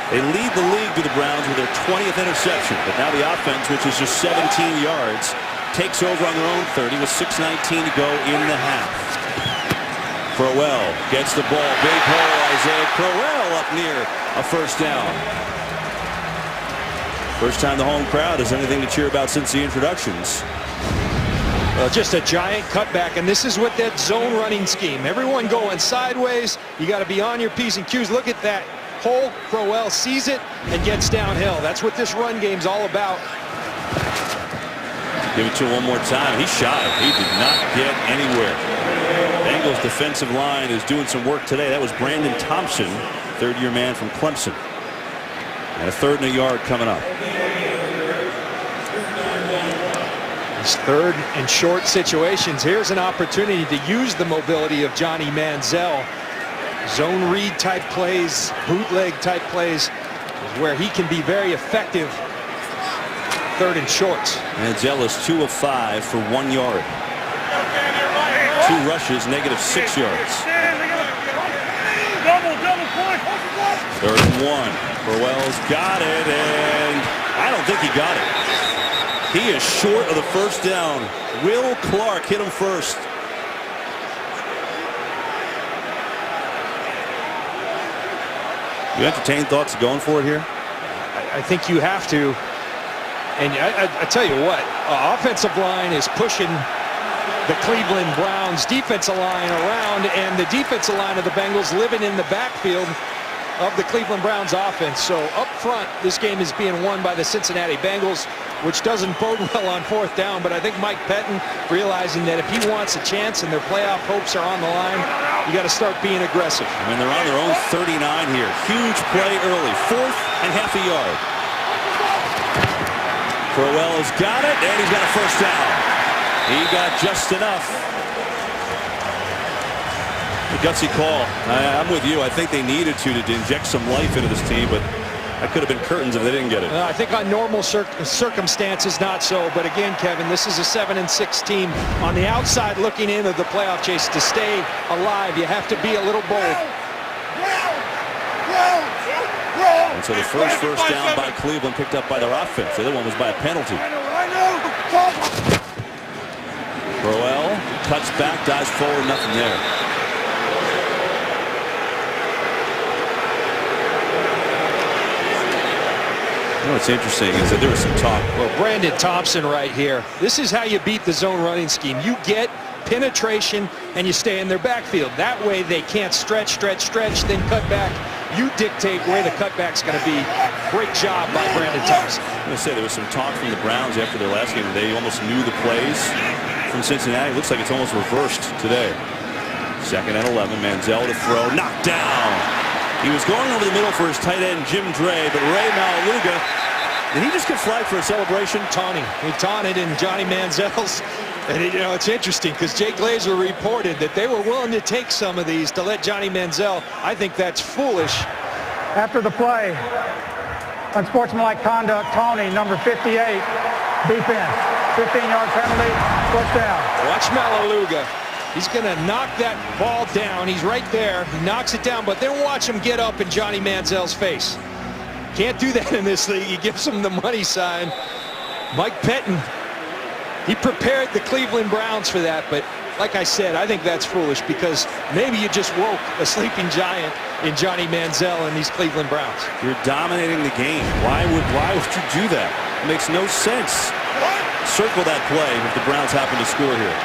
They lead the league to the Browns with their 20th interception, but now the offense, which is just 17 yards, takes over on their own 30 with 6:19 to go in the half. Crowell gets the ball. Big hole. Isaiah Crowell up near a first down. First time the home crowd has anything to cheer about since the introductions. Well, just a giant cutback, and this is with that zone running scheme. Everyone going sideways. You got to be on your P's and Q's. Look at that hole. Crowell sees it and gets downhill. That's what this run game's all about. Give it to him one more time. He's shy. He did not get anywhere. Bengals defensive line is doing some work today. That was Brandon Thompson, third-year man from Clemson. And a 3rd and a yard coming up. These 3rd and short situations. Here's an opportunity to use the mobility of Johnny Manziel. Zone read type plays, bootleg type plays is where he can be very effective. 3rd and shorts. Manziel is 2 of 5 for 1 yard. 2 rushes, -6 yards. Double point. 3rd and 1. Crowell's got it, and I don't think he got it. He is short of the first down. Will Clark hit him first. You entertain thoughts of going for it here? I think you have to. And I tell you what, offensive line is pushing the Cleveland Browns defensive line around, and the defensive line of the Bengals living in the backfield of the Cleveland Browns offense. So up front, this game is being won by the Cincinnati Bengals, which doesn't bode well on 4th down. But I think Mike Pettin realizing that if he wants a chance and their playoff hopes are on the line, you got to start being aggressive. I mean, they're on their own 39 here. Huge play early. 4th and half a yard. Crowell has got it, and he's got a first down. He got just enough. A gutsy call. I'm with you. I think they needed to inject some life into this team, but that could have been curtains if they didn't get it. I think on normal circumstances, not so. But again, Kevin, this is a 7-6 team on the outside looking into the playoff chase. To stay alive, you have to be a little bold. And so the first down by Cleveland picked up by their offense. The other one was by a penalty. Crowell cuts back, dives forward, nothing there. You know what's interesting is that there was some talk. Well, Brandon Thompson right here. This is how you beat the zone running scheme. You get penetration and you stay in their backfield. That way they can't stretch, then cut back. You dictate where the cutback's going to be. Great job by Brandon Thompson. I'm going to say there was some talk from the Browns after their last game. They almost knew the plays from Cincinnati. Looks like it's almost reversed today. 2nd and 11. Manziel to throw. Knocked down. He was going over the middle for his tight end, Jim Dre, but Ray Malaluga, did he just get flagged for a celebration? Taunting. He taunted in Johnny Manziel's. And you know, it's interesting because Jay Glazer reported that they were willing to take some of these to let Johnny Manziel. I think that's foolish. After the play, unsportsmanlike conduct, taunting, number 58, defense, 15-yard penalty, first down. Watch Malaluga. He's going to knock that ball down. He's right there. He knocks it down, but then watch him get up in Johnny Manziel's face. Can't do that in this league. He gives him the money sign. Mike Pettin, he prepared the Cleveland Browns for that, but like I said, I think that's foolish because maybe you just woke a sleeping giant in Johnny Manziel and these Cleveland Browns. You're dominating the game. Why would you do that? It makes no sense. Circle that play if the Browns happen to score here.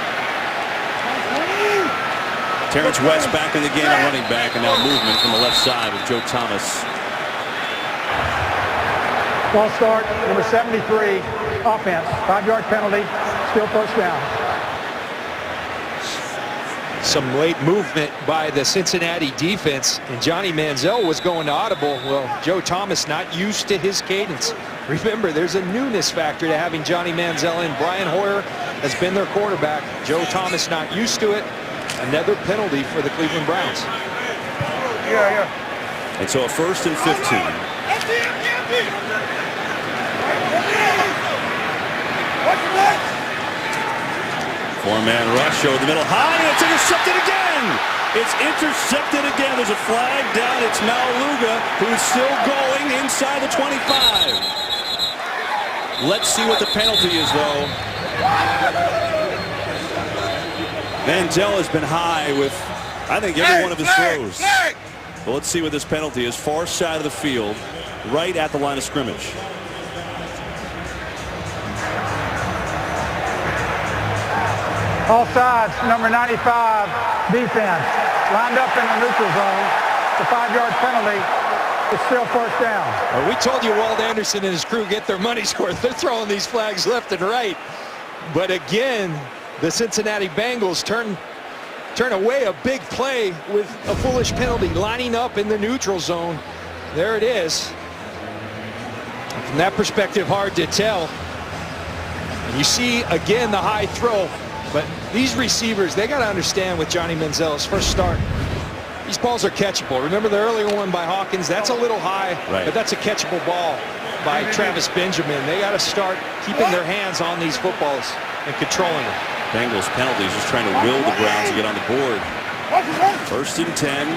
Terrence West back in the game on running back, and now movement from the left side with Joe Thomas. Ball start, number 73, offense, 5-yard penalty, still first down. Some late movement by the Cincinnati defense, and Johnny Manziel was going to audible. Well, Joe Thomas not used to his cadence. Remember, there's a newness factor to having Johnny Manziel in. Brian Hoyer has been their quarterback. Joe Thomas not used to it. Another penalty for the Cleveland Browns. And so a 1st and 15. Four-man rush over the middle, high, and it's intercepted again. It's intercepted again. There's a flag down. It's Maluga, who's still going inside the 25. Let's see what the penalty is, though. Manziel has been high with, I think, every one of his throws. Well, let's see what this penalty is. Far side of the field, right at the line of scrimmage. All sides, number 95, defense, lined up in the neutral zone. The 5-yard penalty. It's still first down. Well, we told you Walt Anderson and his crew get their money's worth. They're throwing these flags left and right. But again, the Cincinnati Bengals turn away a big play with a foolish penalty, lining up in the neutral zone. There it is. From that perspective, hard to tell. And you see, again, the high throw. But these receivers, they got to understand with Johnny Manziel's first start, these balls are catchable. Remember the earlier one by Hawkins? That's a little high, right, but that's a catchable ball by Travis Benjamin. They got to start keeping their hands on these footballs and controlling them. Bengals penalties, just trying to will the Browns to get on the board. First and 10.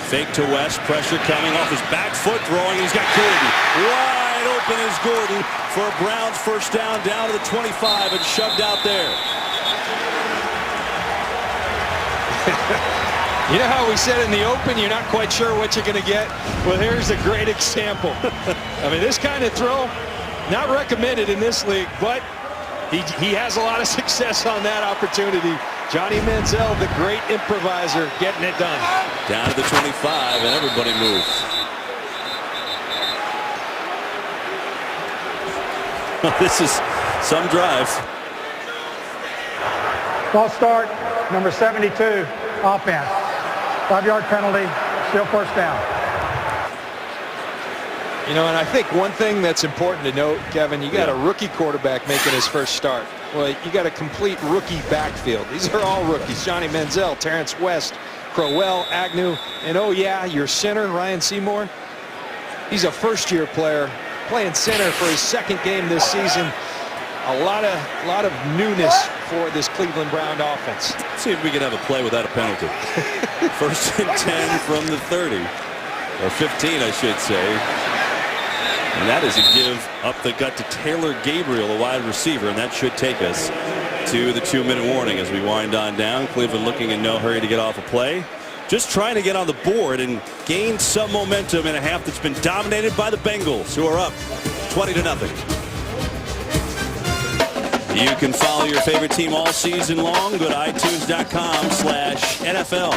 Fake to West. Pressure coming off his back foot, throwing. He's got Gordon. Wide open is Gordon for a Browns first down to the 25 and shoved out there. You know how we said in the open, you're not quite sure what you're going to get? Well, here's a great example. I mean, this kind of throw, not recommended in this league, but he has a lot of success on that opportunity. Johnny Manziel, the great improviser, getting it done. Down to the 25, and everybody moves. This is some drive. False start, number 72, offense. 5-yard penalty, still first down. You know, and I think one thing that's important to note, Kevin, you got a rookie quarterback making his first start. Well, you got a complete rookie backfield. These are all rookies. Johnny Manziel, Terrence West, Crowell, Agnew, and oh yeah, your center, Ryan Seymour. He's a first-year player playing center for his second game this season. A lot of newness for this Cleveland Brown offense. Let's see if we can have a play without a penalty. First and 10 from the 30, or 15, I should say. And that is a give up the gut to Taylor Gabriel, a wide receiver, and that should take us to the 2-minute warning as we wind on down. Cleveland looking in no hurry to get off a play. Just trying to get on the board and gain some momentum in a half that's been dominated by the Bengals, who are up 20-0. You can follow your favorite team all season long. Go to iTunes.com/NFL.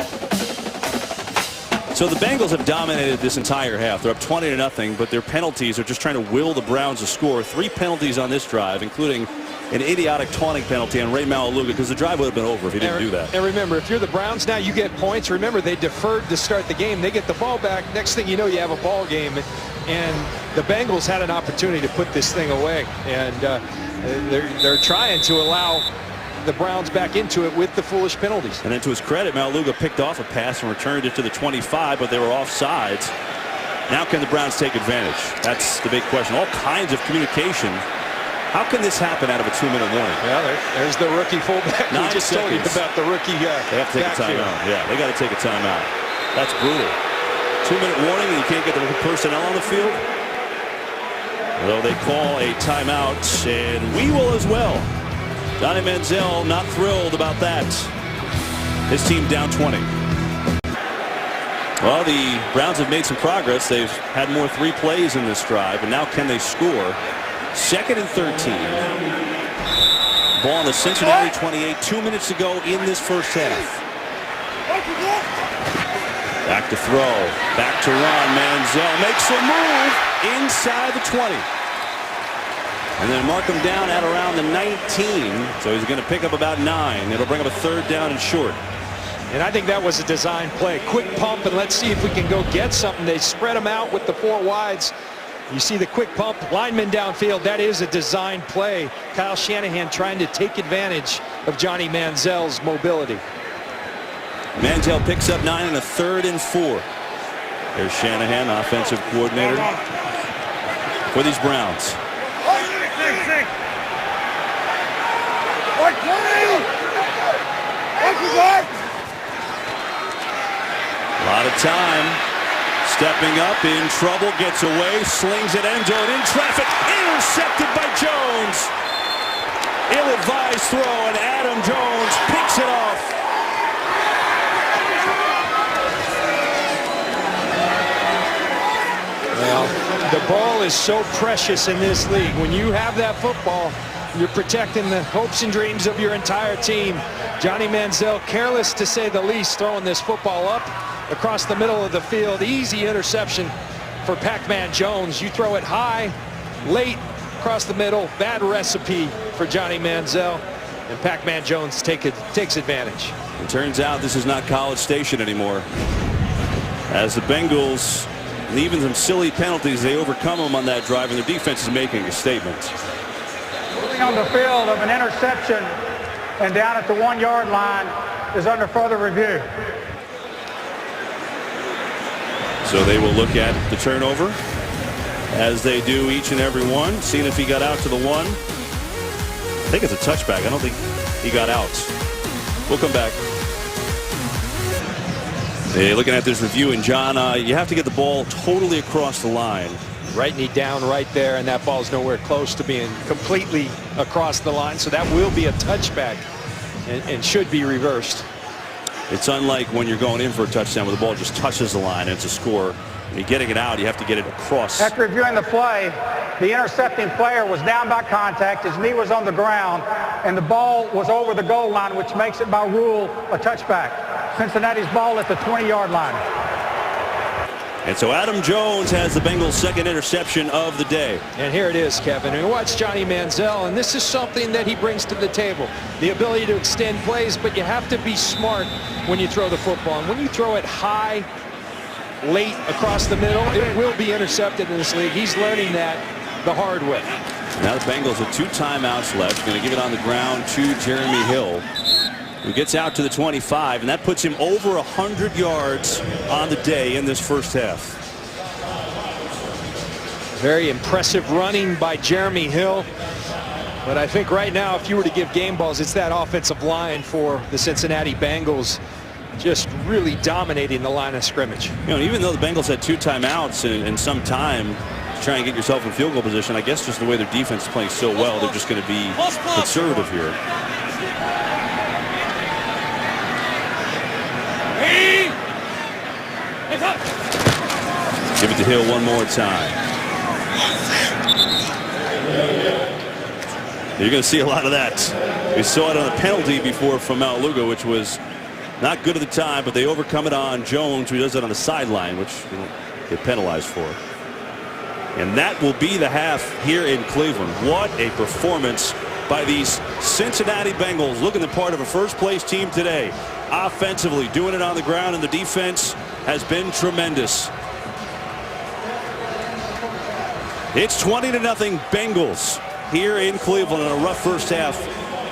So the Bengals have dominated this entire half. They're up 20-0, but their penalties are just trying to will the Browns to score. 3 penalties on this drive, including an idiotic taunting penalty on Ray Maluga, because the drive would have been over if he didn't do that. And remember, if you're the Browns now, you get points. Remember, they deferred to start the game. They get the ball back. Next thing you know, you have a ball game. And the Bengals had an opportunity to put this thing away. And they're trying to allow the Browns back into it with the foolish penalties. And then to his credit, Maluga picked off a pass and returned it to the 25, but they were offsides. Now can the Browns take advantage? That's the big question. All kinds of communication. How can this happen out of a 2-minute warning? Well, there's the rookie fullback. We just told you about the rookie They have to take a timeout. Yeah, they got to take a timeout. That's brutal. 2-minute warning and you can't get the personnel on the field? Well, they call a timeout, and we will as well. Johnny Manziel not thrilled about that. His team down 20. Well, the Browns have made some progress. They've had more 3 plays in this drive, and now can they score? 2nd and 13. Ball on the Cincinnati 28. 2 minutes to go in this first half. Back to throw. Back to run. Manziel makes a move inside the 20. And then mark him down at around the 19. So he's going to pick up about 9. It'll bring up a 3rd down and short. And I think that was a design play. Quick pump, and let's see if we can go get something. They spread them out with the 4 wides. You see the quick pump, lineman downfield. That is a design play. Kyle Shanahan trying to take advantage of Johnny Manziel's mobility. Manziel picks up 9 and a 3rd and 4. There's Shanahan, offensive coordinator for these Browns. A lot of time. Stepping up, in trouble, gets away, slings it end zone in traffic, intercepted by Jones. Ill-advised throw, and Adam Jones picks it off. Well, the ball is so precious in this league. When you have that football, you're protecting the hopes and dreams of your entire team. Johnny Manziel, careless to say the least, throwing this football up across the middle of the field. Easy interception for Pac-Man Jones. You throw it high, late, across the middle. Bad recipe for Johnny Manziel. And Pac-Man Jones takes advantage. It turns out this is not College Station anymore. As the Bengals, and even some silly penalties, they overcome them on that drive, and their defense is making a statement. Moving on the field of an interception and down at the 1-yard line is under further review. So they will look at the turnover, as they do each and every one, seeing if he got out to the 1. I think it's a touchback. I don't think he got out. We'll come back. Hey, looking at this review, and John, you have to get the ball totally across the line. Right knee down right there, and that ball's nowhere close to being completely across the line, so that will be a touchback and should be reversed. It's unlike when you're going in for a touchdown where the ball just touches the line and it's a score. When you're getting it out, you have to get it across. After reviewing the play, the intercepting player was down by contact, his knee was on the ground, and the ball was over the goal line, which makes it by rule a touchback. Cincinnati's ball at the 20-yard line. And so Adam Jones has the Bengals' second interception of the day. And here it is, Kevin. And watch Johnny Manziel, and this is something that he brings to the table. The ability to extend plays, but you have to be smart when you throw the football. And when you throw it high, late, across the middle, it will be intercepted in this league. He's learning that the hard way. Now the Bengals with 2 timeouts left. Going to give it on the ground to Jeremy Hill, who gets out to the 25, and that puts him over 100 yards on the day in this first half. Very impressive running by Jeremy Hill. But I think right now, if you were to give game balls, it's that offensive line for the Cincinnati Bengals just really dominating the line of scrimmage. You know, even though the Bengals had 2 timeouts and some time to try and get yourself in field goal position, I guess just the way their defense is playing so well, they're just going to be conservative here. Give it to Hill one more time. You're going to see a lot of that. We saw it on a penalty before from Mount Lugo, which was not good at the time, but they overcome it on Jones, who does it on the sideline, which they don't get penalized for. And that will be the half here in Cleveland. What a performance by these Cincinnati Bengals, looking the part of a first-place team today. Offensively, doing it on the ground, and the defense has been tremendous. It's 20-0 Bengals here in Cleveland in a rough first half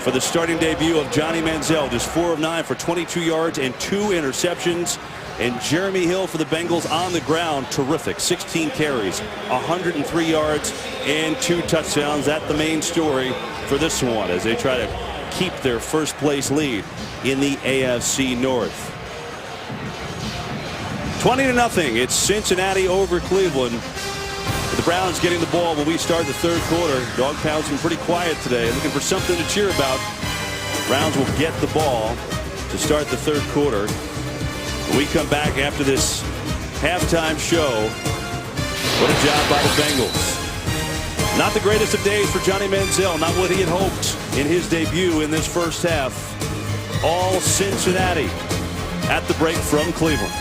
for the starting debut of Johnny Manziel. Just 4 of 9 for 22 yards and 2 interceptions. And Jeremy Hill for the Bengals on the ground, terrific. 16 carries, 103 yards, and 2 touchdowns. That's the main story for this one as they try to keep their first-place lead in the AFC North. 20-0. It's Cincinnati over Cleveland. The Browns getting the ball when we start the third quarter. Dog Pound's been pretty quiet today, looking for something to cheer about. Browns will get the ball to start the third quarter. When we come back after this halftime show, what a job by the Bengals. Not the greatest of days for Johnny Manziel, not what he had hoped in his debut in this first half. All Cincinnati at the break from Cleveland.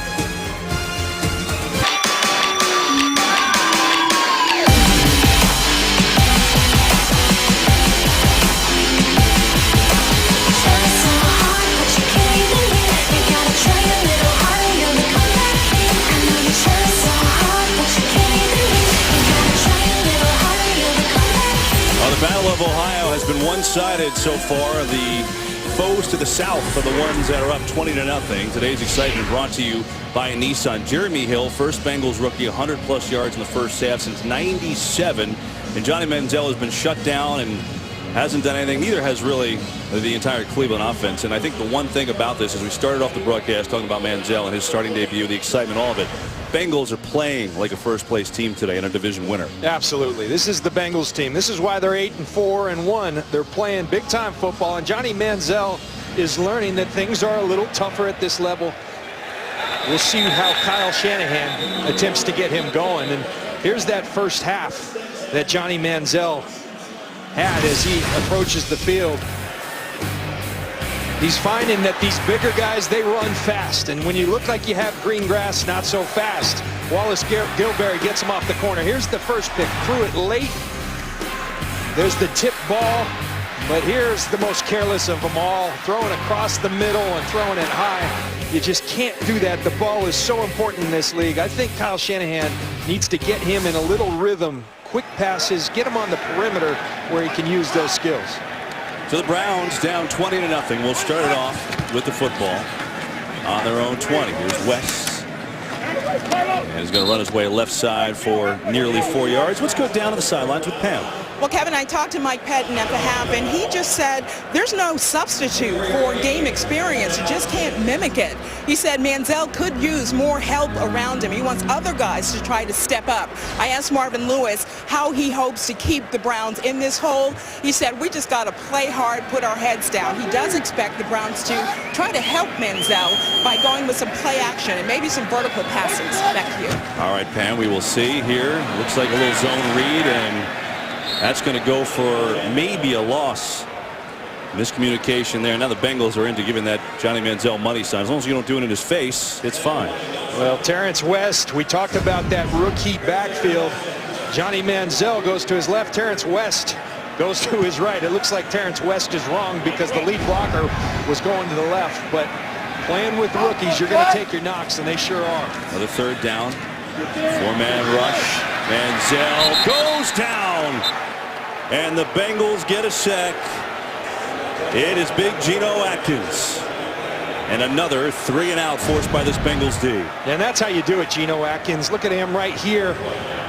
The Battle of Ohio has been one-sided so far. The foes to the south are the ones that are up 20-0. Today's excitement brought to you by Nissan. Jeremy Hill, first Bengals rookie, 100-plus yards in the first half since '97. And Johnny Manziel has been shut down and hasn't done anything. Neither has really the entire Cleveland offense. And I think the one thing about this is we started off the broadcast talking about Manziel and his starting debut, the excitement, all of it. Bengals are playing like a first-place team today and a division winner. Absolutely. This is the Bengals team. This is why they're 8-4-1. They're playing big-time football, and Johnny Manziel is learning that things are a little tougher at this level. We'll see how Kyle Shanahan attempts to get him going. And here's that first half that Johnny Manziel had as he approaches the field. He's finding that these bigger guys, they run fast. And when you look like you have green grass, not so fast. Wallace Gilberry gets him off the corner. Here's the first pick. Threw it late. There's the tip ball. But here's the most careless of them all. Throwing across the middle and throwing it high. You just can't do that. The ball is so important in this league. I think Kyle Shanahan needs to get him in a little rhythm. Quick passes, get him on the perimeter where he can use those skills. So the Browns down 20-0. We'll start it off with the football on their own 20. Here's West. And he's going to run his way left side for nearly 4 yards. Let's go down to the sidelines with Pam. Well, Kevin, I talked to Mike Pettin at the half, and he just said there's no substitute for game experience. You just can't mimic it. He said Manziel could use more help around him. He wants other guys to try to step up. I asked Marvin Lewis how he hopes to keep the Browns in this hole. He said, we just got to play hard, put our heads down. He does expect the Browns to try to help Manziel by going with some play action and maybe some vertical passes. Back to you. All right, Pam, we will see here. Looks like a little zone read, and that's going to go for maybe a loss. Miscommunication there. Now the Bengals are into giving that Johnny Manziel money sign. As long as you don't do it in his face, it's fine. Well, Terrence West, we talked about that rookie backfield. Johnny Manziel goes to his left. Terrence West goes to his right. It looks like Terrence West is wrong because the lead blocker was going to the left. But playing with rookies, you're going to take your knocks, and they sure are. Another third down. Four-man rush. Manziel goes down. And the Bengals get a sack. It is big Geno Atkins. And another 3 and out forced by this Bengals D. And that's how you do it, Geno Atkins. Look at him right here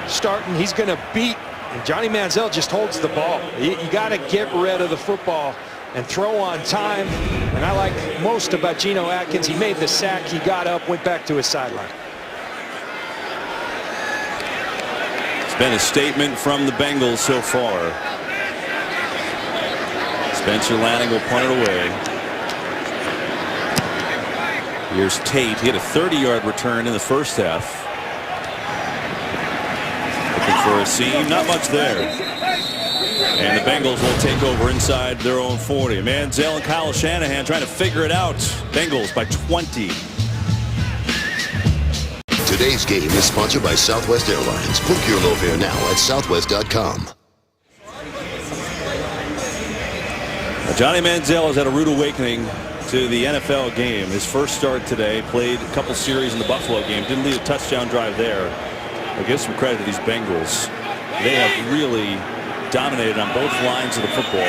starting. He's going to beat. And Johnny Manziel just holds the ball. You got to get rid of the football and throw on time. And I like most about Geno Atkins. He made the sack. He got up, went back to his sideline. It's been a statement from the Bengals so far. Spencer Lanning will punt it away. Here's Tate. He had a 30-yard return in the first half. Looking for a seam. Not much there. And the Bengals will take over inside their own 40. Manziel and Kyle Shanahan trying to figure it out. Bengals by 20. Today's game is sponsored by Southwest Airlines. Book your low fare now at southwest.com. Johnny Manziel has had a rude awakening to the NFL game. His first start today, played a couple series in the Buffalo game, didn't lead a touchdown drive there. I'll give some credit to these Bengals. They have really dominated on both lines of the football,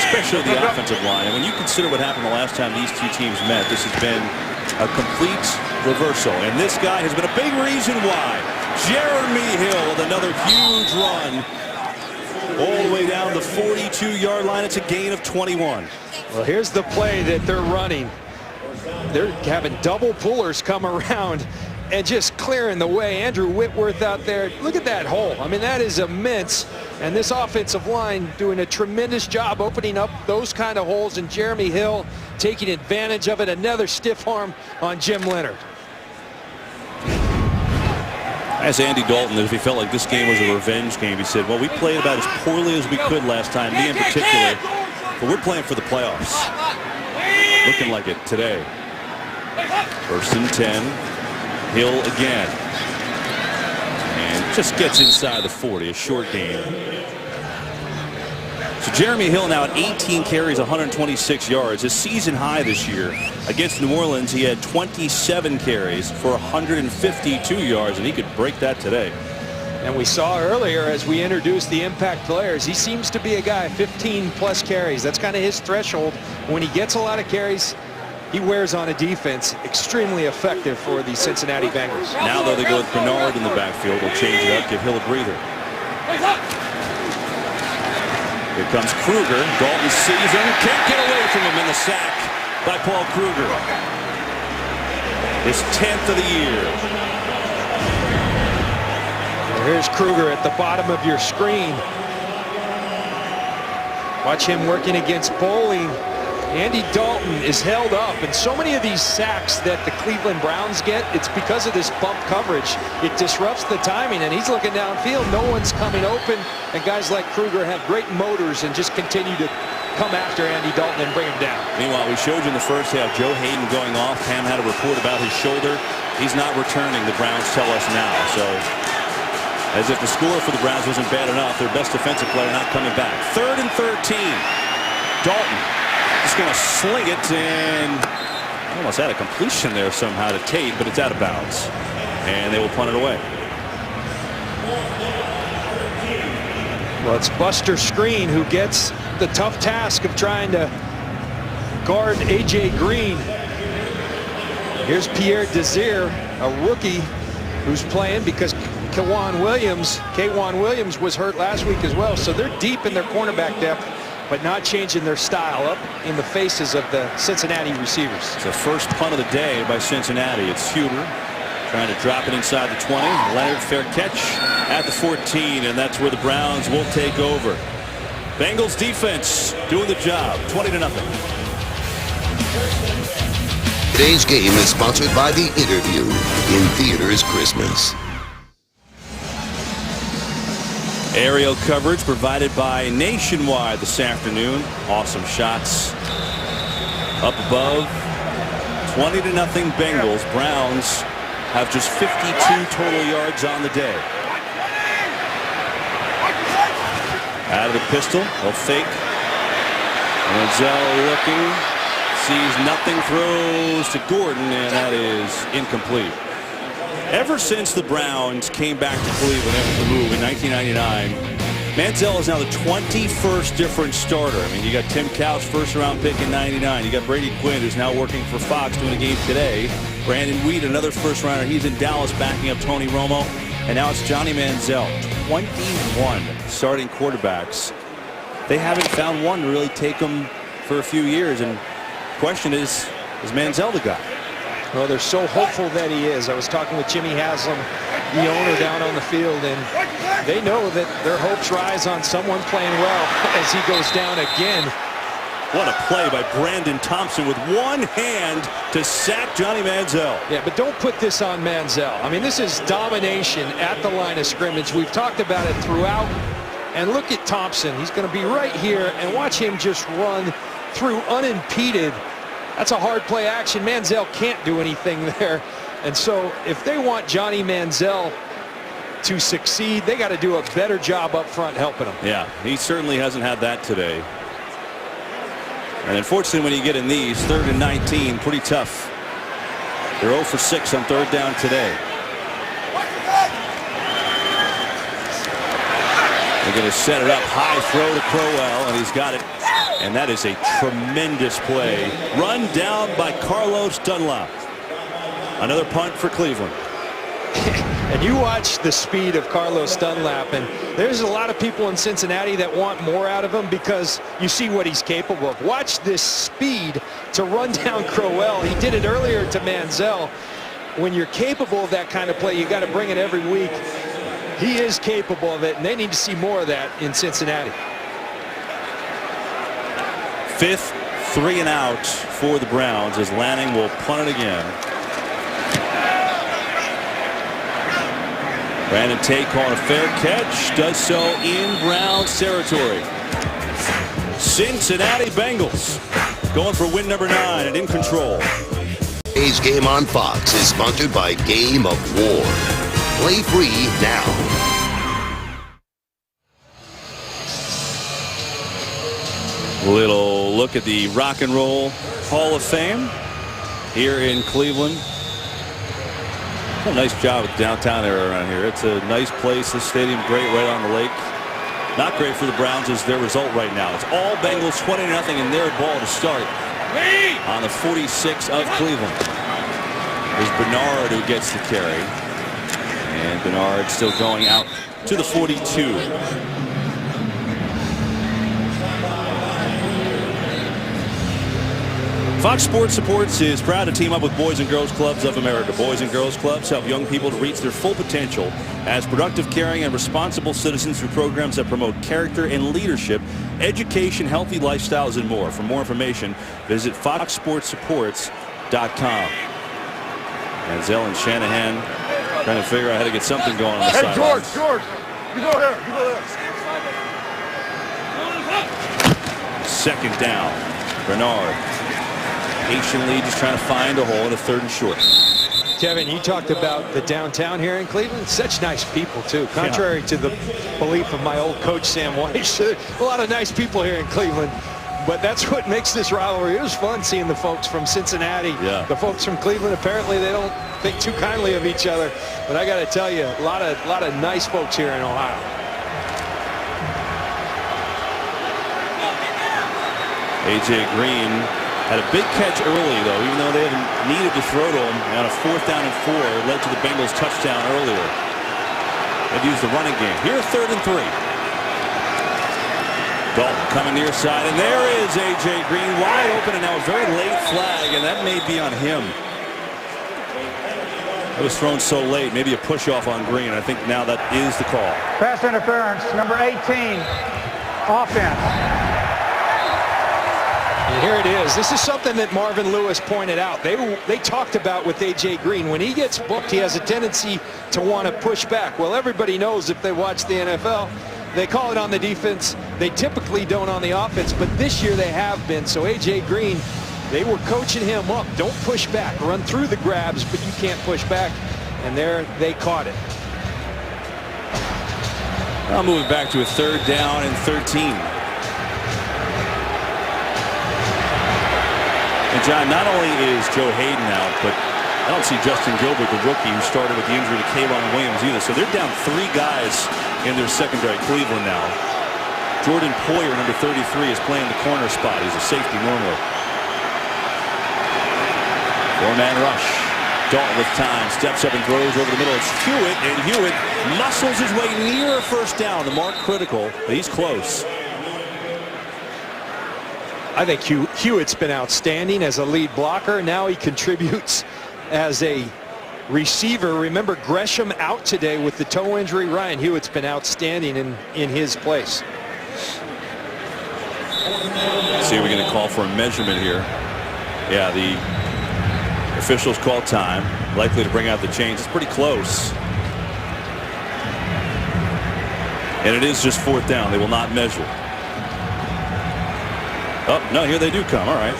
especially the offensive line. And when you consider what happened the last time these two teams met, this has been a complete reversal. And this guy has been a big reason why. Jeremy Hill with another huge run. All the way down the 42-yard line. It's a gain of 21. Well, here's the play that they're running. They're having double pullers come around and just clearing the way. Andrew Whitworth out there. Look at that hole. I mean, that is immense. And this offensive line doing a tremendous job opening up those kind of holes. And Jeremy Hill taking advantage of it. Another stiff arm on Jim Leonard. As Andy Dalton, if he felt like this game was a revenge game, he said, well, we played about as poorly as we could last time, me in particular, but we're playing for the playoffs. Looking like it today. 1st and 10. Hill again. And just gets inside the 40, a short game. So Jeremy Hill now at 18 carries, 126 yards. His season high this year against New Orleans, he had 27 carries for 152 yards, and he could break that today. And we saw earlier as we introduced the impact players, he seems to be a guy 15+ carries. That's kind of his threshold. When he gets a lot of carries, he wears on a defense. Extremely effective for the Cincinnati Bengals. Now though, they go with Bernard in the backfield. They'll change it up, give Hill a breather. Here comes Kruger. Dalton sees him. Can't get away from him in the sack by Paul Kruger. His 10th of the year. Here's Kruger at the bottom of your screen. Watch him working against Bowling. Andy Dalton is held up, and so many of these sacks that the Cleveland Browns get, it's because of this bump coverage. It disrupts the timing, and he's looking downfield. No one's coming open, and guys like Kruger have great motors and just continue to come after Andy Dalton and bring him down. Meanwhile, we showed you in the first half Joe Hayden going off. Pam had a report about his shoulder. He's not returning, the Browns tell us now. So, as if the score for the Browns wasn't bad enough, their best defensive player not coming back. 3rd and 13. Dalton just going to sling it, and almost had a completion there somehow to Tate, but it's out of bounds. And they will punt it away. Well, it's Buster Screen who gets the tough task of trying to guard A.J. Green. Here's Pierre Desir, a rookie who's playing because K'Wan Williams was hurt last week as well. So they're deep in their cornerback depth, but not changing their style up in the faces of the Cincinnati receivers. It's the first punt of the day by Cincinnati. It's Huber trying to drop it inside the 20. Leonard, fair catch at the 14, and that's where the Browns will take over. Bengals defense doing the job, 20-0. Today's game is sponsored by The Interview, in theaters Christmas. Aerial coverage provided by Nationwide this afternoon. Awesome shots up above. 20-0 Bengals. Browns have just 52 total yards on the day. Out of the pistol, they'll fake. Manziel looking, sees nothing, throws to Gordon, and that is incomplete. Ever since the Browns came back to Cleveland after the move in 1999, Manziel is now the 21st different starter. I mean, you got Tim Couch, first-round pick in '99. You got Brady Quinn, who's now working for Fox, doing a game today. Brandon Weed, another first-rounder. He's in Dallas backing up Tony Romo. And now it's Johnny Manziel. 21 starting quarterbacks. They haven't found one to really take them for a few years. And the question is Manziel the guy? Well, they're so hopeful that he is. I was talking with Jimmy Haslam, the owner, down on the field, and they know that their hopes rise on someone playing well as he goes down again. What a play by Brandon Thompson with one hand to sack Johnny Manziel. Yeah, but don't put this on Manziel. I mean, this is domination at the line of scrimmage. We've talked about it throughout. And look at Thompson. He's going to be right here, and watch him just run through unimpeded. That's a hard play action. Manziel can't do anything there. And so if they want Johnny Manziel to succeed, they got to do a better job up front helping him. Yeah, he certainly hasn't had that today. And unfortunately, when you get in these, 3rd and 19, pretty tough. They're 0 for 6 on 3rd down today. They're going to set it up, high throw to Crowell, and he's got it. And that is a tremendous play. Run down by Carlos Dunlap. Another punt for Cleveland. And you watch the speed of Carlos Dunlap, and there's a lot of people in Cincinnati that want more out of him because you see what he's capable of. Watch this speed to run down Crowell. He did it earlier to Manziel. When you're capable of that kind of play, you got to bring it every week. He is capable of it, and they need to see more of that in Cincinnati. 5th 3 and out for the Browns as Lanning will punt it again. Brandon Tate calling a fair catch, does so in Browns territory. Cincinnati Bengals going for win number 9 and in control. Today's game on Fox is sponsored by Game of War. Play free now. Little look at the Rock and Roll Hall of Fame here in Cleveland. A nice job with the downtown area around here. It's a nice place. This stadium great right on the lake. Not great for the Browns is their result right now. It's all Bengals 20-0 in their ball to start on the 46 of Cleveland. There's Bernard who gets the carry. And Bernard still going out to the 42. Fox Sports Supports is proud to team up with Boys and Girls Clubs of America. Boys and Girls Clubs help young people to reach their full potential as productive, caring, and responsible citizens through programs that promote character and leadership, education, healthy lifestyles, and more. For more information, visit foxsportsupports.com. Manziel and Shanahan trying to figure out how to get something going on the sideline. George, you go there, Second down. Bernard patiently just trying to find a hole in a 3rd and short. Kevin, you talked about the downtown here in Cleveland. Such nice people, too. Contrary to the belief of my old coach, Sam Weiss. A lot of nice people here in Cleveland. But that's what makes this rivalry. It was fun seeing the folks from Cincinnati. Yeah. The folks from Cleveland, apparently they don't think too kindly of each other. But I got to tell you, a lot of nice folks here in Ohio. A.J. Green had a big catch early, though, even though they haven't needed to throw to him. On a 4th down and 4, it led to the Bengals' touchdown earlier. They've used the running game. Here, 3rd and 3. Dalton coming near side, and there is A.J. Green wide open, and now a very late flag, and that may be on him. It was thrown so late, maybe a push-off on Green. I think now that is the call. Pass interference, number 18, offense. And here it is. This is something that Marvin Lewis pointed out. They talked about with A.J. Green. When he gets booked, he has a tendency to want to push back. Well, everybody knows if they watch the NFL, they call it on the defense. They typically don't on the offense, but this year they have been. So A.J. Green, they were coaching him up. Don't push back. Run through the grabs, but you can't push back. And there they caught it. I'll move it back to a 3rd down and 13. And John, not only is Joe Hayden out, but I don't see Justin Gilbert, the rookie who started with the injury to Kayvon Williams either. So they're down 3 guys in their secondary. Cleveland now. Jordan Poyer, number 33, is playing the corner spot. He's a safety normally. 4-man rush. Dalton with time, steps up and throws over the middle. It's Hewitt, and Hewitt muscles his way near a 1st down. The mark critical, but he's close. I think Hewitt's been outstanding as a lead blocker. Now he contributes as a receiver. Remember, Gresham out today with the toe injury. Ryan Hewitt's been outstanding in his place. See, we're going to call for a measurement here. Yeah, the officials call time, likely to bring out the chains. It's pretty close. And it is just 4th down. They will not measure. Oh, no, here they do come. All right.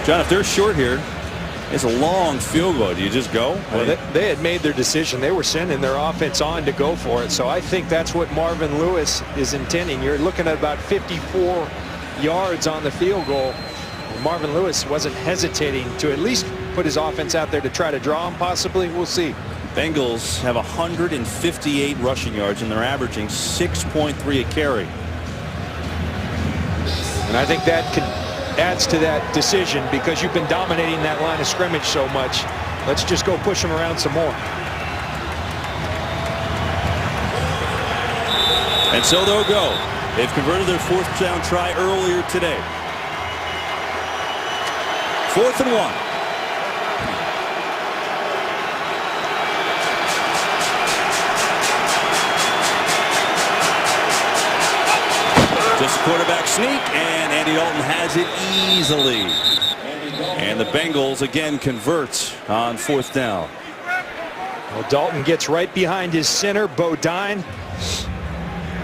John, if they're short here, it's a long field goal. Do you just go? Well, they had made their decision. They were sending their offense on to go for it. So I think that's what Marvin Lewis is intending. You're looking at about 54 yards on the field goal. Marvin Lewis wasn't hesitating to at least put his offense out there to try to draw him, possibly. We'll see. Bengals have 158 rushing yards, and they're averaging 6.3 a carry. And I think that adds to that decision because you've been dominating that line of scrimmage so much. Let's just go push them around some more. And so they'll go. They've converted their 4th down try earlier today. 4th and 1. Just a quarterback sneak, and Andy Dalton has it easily. And the Bengals again convert on 4th down. Well, Dalton gets right behind his center, Bodine.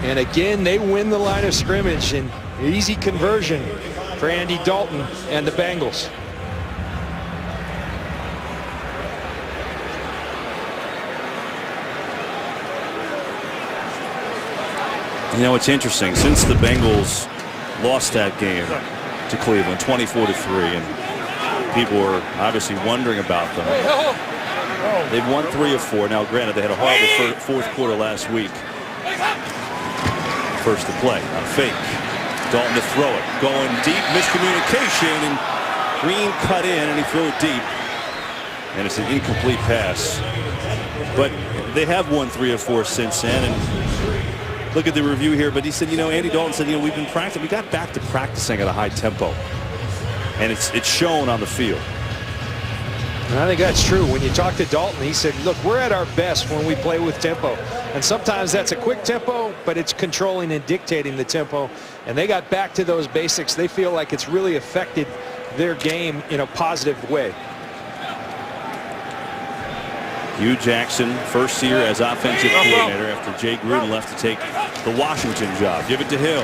And again, they win the line of scrimmage. And easy conversion for Andy Dalton and the Bengals. You know, it's interesting. Since the Bengals lost that game to Cleveland 24-3, and people were obviously wondering about them. They've won 3 of 4. Now, granted, they had a horrible 4th quarter last week. First to play, a fake. Dalton to throw it. Going deep, miscommunication, and Green cut in, and he threw it deep. And it's an incomplete pass. But they have won 3 of 4 since then, and look at the review here, but he said, you know, Andy Dalton said, you know, we've been practicing. We got back to practicing at a high tempo, and it's shown on the field. And I think that's true. When you talk to Dalton, he said, look, we're at our best when we play with tempo. And sometimes that's a quick tempo, but it's controlling and dictating the tempo. And they got back to those basics. They feel like it's really affected their game in a positive way. Hugh Jackson, first year as offensive coordinator after Jay Gruden left to take the Washington job. Give it to Hill.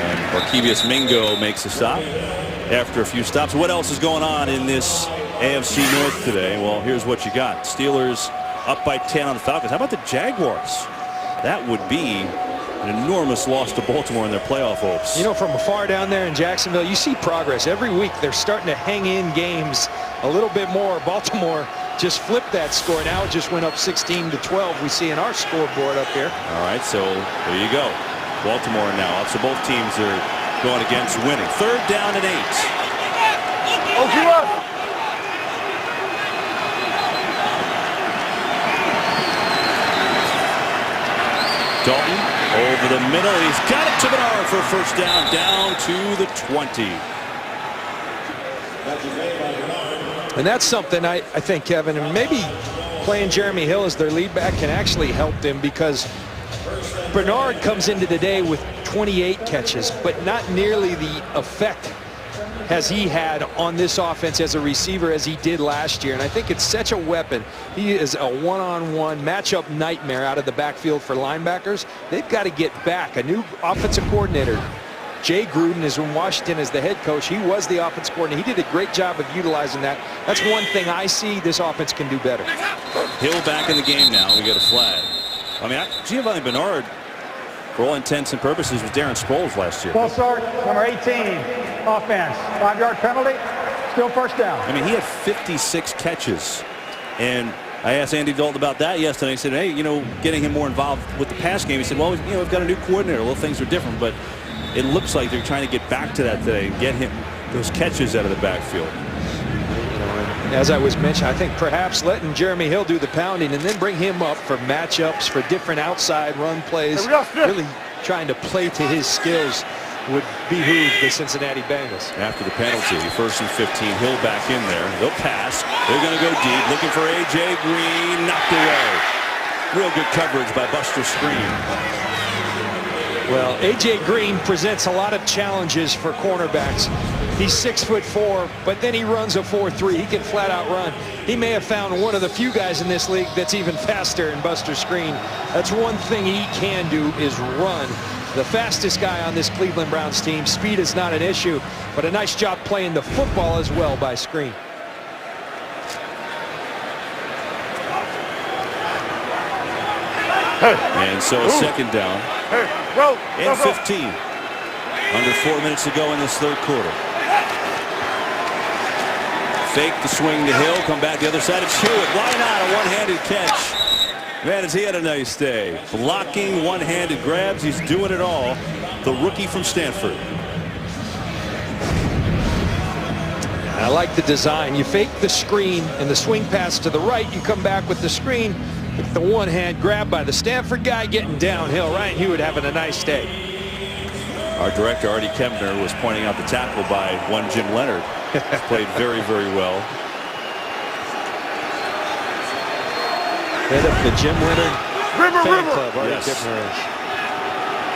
And Barkevius Mingo makes a stop after a few stops. What else is going on in this AFC North today? Well, here's what you got. Steelers up by 10 on the Falcons. How about the Jaguars? That would be an enormous loss to Baltimore in their playoff hopes. You know, from afar down there in Jacksonville, you see progress. Every week they're starting to hang in games a little bit more. Baltimore just flipped that score. Now it just went up 16-12. We see in our scoreboard up here. All right, so there you go. Baltimore now up. So both teams are going against winning. 3rd down and 8. Dalton over the middle. He's got it to Bernard for a first down to the 20. And that's something I think, Kevin, and maybe playing Jeremy Hill as their lead back can actually help them, because Bernard comes into the day with 28 catches, but not nearly the effect has he had on this offense as a receiver as he did last year. And I think it's such a weapon. He is a one-on-one matchup nightmare out of the backfield for linebackers. They've got to get back. A new offensive coordinator. Jay Gruden is in Washington as the head coach. He was the offensive coordinator. He did a great job of utilizing that. That's one thing I see this offense can do better. Hill back in the game now. We got a flag. I mean, Giovanni Bernard, for all intents and purposes, was Darren Sproles last year. False start, number 18, offense. 5-yard penalty, still first down. I mean, he had 56 catches. And I asked Andy Dalton about that yesterday. He said, hey, you know, getting him more involved with the pass game. He said, well, you know, we've got a new coordinator. Little things are different, but it looks like they're trying to get back to that today and get him those catches out of the backfield. As I was mentioning, I think perhaps letting Jeremy Hill do the pounding and then bring him up for matchups, for different outside run plays, really trying to play to his skills would behoove the Cincinnati Bengals. After the penalty, 1st and 15, Hill back in there. They'll pass. They're going to go deep, looking for A.J. Green, knocked away. Real good coverage by Buster Screen. Well, A.J. Green presents a lot of challenges for cornerbacks. He's 6'4", but then he runs a 4.3. He can flat out run. He may have found one of the few guys in this league that's even faster in Buster Screen. That's one thing he can do, is run. The fastest guy on this Cleveland Browns team. Speed is not an issue, but a nice job playing the football as well by Screen. And so a 2nd down and 15. Under 4 minutes to go in this 3rd quarter. Fake the swing to Hill, come back the other side. It's Hewitt. Why not a one-handed catch? Man, has he had a nice day. Blocking, one-handed grabs. He's doing it all. The rookie from Stanford. I like the design. You fake the screen and the swing pass to the right. You come back with the screen. With the one-hand grab by the Stanford guy getting downhill. Ryan Hewitt having a nice day. Our director, Artie Kempner, was pointing out the tackle by one Jim Leonard. He's played very, very well. Head up the Jim Leonard fan club, Artie Kempner is.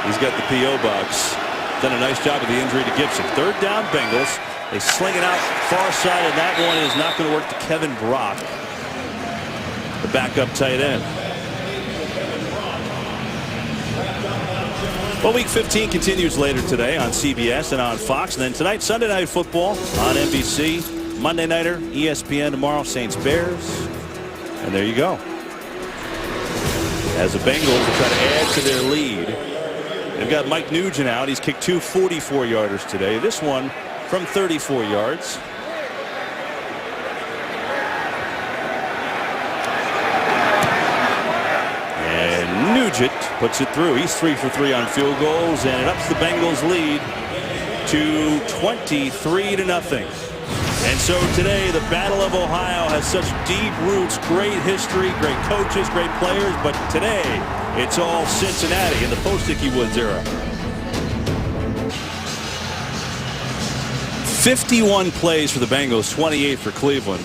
He's got the P.O. box. Done a nice job with the injury to Gibson. 3rd down, Bengals. They sling it out far side, and that one is not going to work to Kevin Brock, the backup tight end. Well, Week 15 continues later today on CBS and on Fox. And then tonight, Sunday Night Football on NBC. Monday Nighter, ESPN tomorrow, Saints Bears. And there you go. As the Bengals will try to add to their lead. They've got Mike Nugent out. He's kicked 2 44-yarders today. This one from 34 yards. Nugent puts it through. He's 3 for 3 on field goals, and it ups the Bengals lead to 23-0. And so today, the Battle of Ohio has such deep roots, great history, great coaches, great players. But today, It's all Cincinnati in the post-Ickey Woods era. 51 plays for the Bengals, 28 for Cleveland.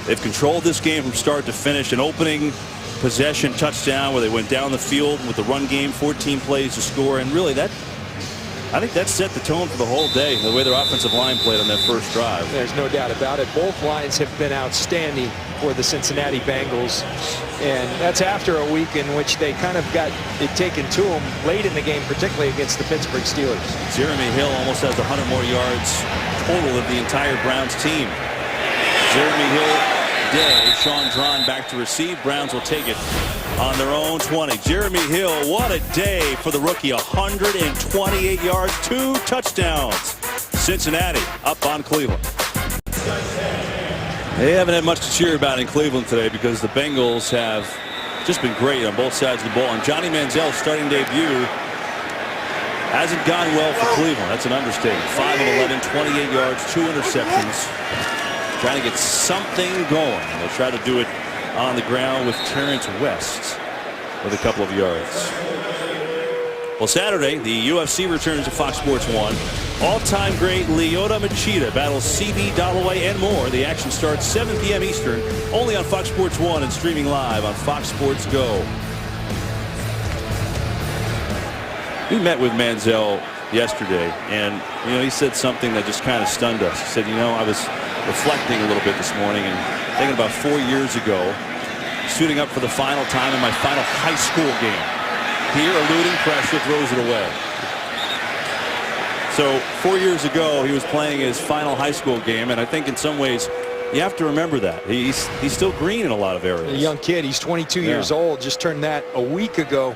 They've controlled this game from start to finish. An opening possession touchdown where they went down the field with the run game, 14 plays to score, and really I think that set the tone for the whole day, the way their offensive line played on that first drive. There's no doubt about it. Both lines have been outstanding for the Cincinnati Bengals, and that's after a week in which they kind of got it taken to them late in the game, particularly against the Pittsburgh Steelers. Jeremy Hill almost has 100 more yards total of the entire Browns team. Jeremy Hill day. Sean Drawn back to receive. Browns will take it on their own 20. Jeremy Hill, what a day for the rookie. 128 yards, 2 touchdowns. Cincinnati up on Cleveland. They haven't had much to cheer about in Cleveland today because the Bengals have just been great on both sides of the ball. And Johnny Manziel's starting debut hasn't gone well for Cleveland. That's an understatement. 5 of 11, 28 yards, 2 interceptions. Trying to get something going. They'll try to do it on the ground with Terrence West with a couple of yards. Well, Saturday, the UFC returns to Fox Sports 1. All-time great Lyoto Machida battles C.B. Dalloway and more. The action starts 7 p.m. Eastern, only on Fox Sports 1 and streaming live on Fox Sports Go. We met with Manziel yesterday, and he said something that just kind of stunned us. He said, I was reflecting a little bit this morning and thinking about 4 years ago, suiting up for the final time in my final high school game. Here, eluding pressure, throws it away. So 4 years ago, he was playing his final high school game, and I think in some ways you have to remember that. He's still green in a lot of areas. A young kid, he's 22 years old, just turned that a week ago.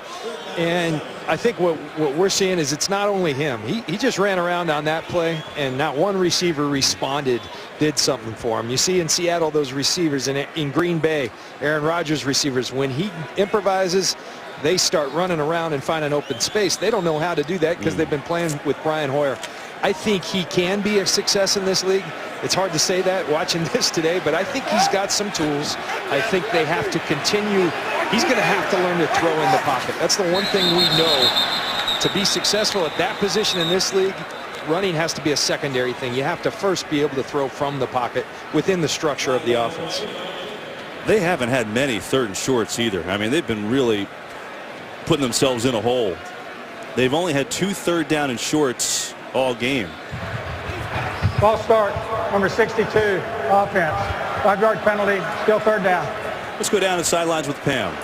And I think what we're seeing is it's not only him. He just ran around on that play, and not one receiver responded, did something for him. You see in Seattle those receivers, in Green Bay, Aaron Rodgers receivers, when he improvises, they start running around and find an open space. They don't know how to do that because they've been playing with Brian Hoyer. I think he can be a success in this league. It's hard to say that watching this today, but I think he's got some tools. I think they have to continue. He's going to have to learn to throw in the pocket. That's the one thing we know. To be successful at that position in this league, running has to be a secondary thing. You have to first be able to throw from the pocket within the structure of the offense. They haven't had many 3rd and shorts either. I mean, they've been really putting themselves in a hole. They've only had 2 3rd down and shorts all game. Ball start, number 62, offense. 5-yard penalty, still 3rd down. Let's go down the sidelines with Pam.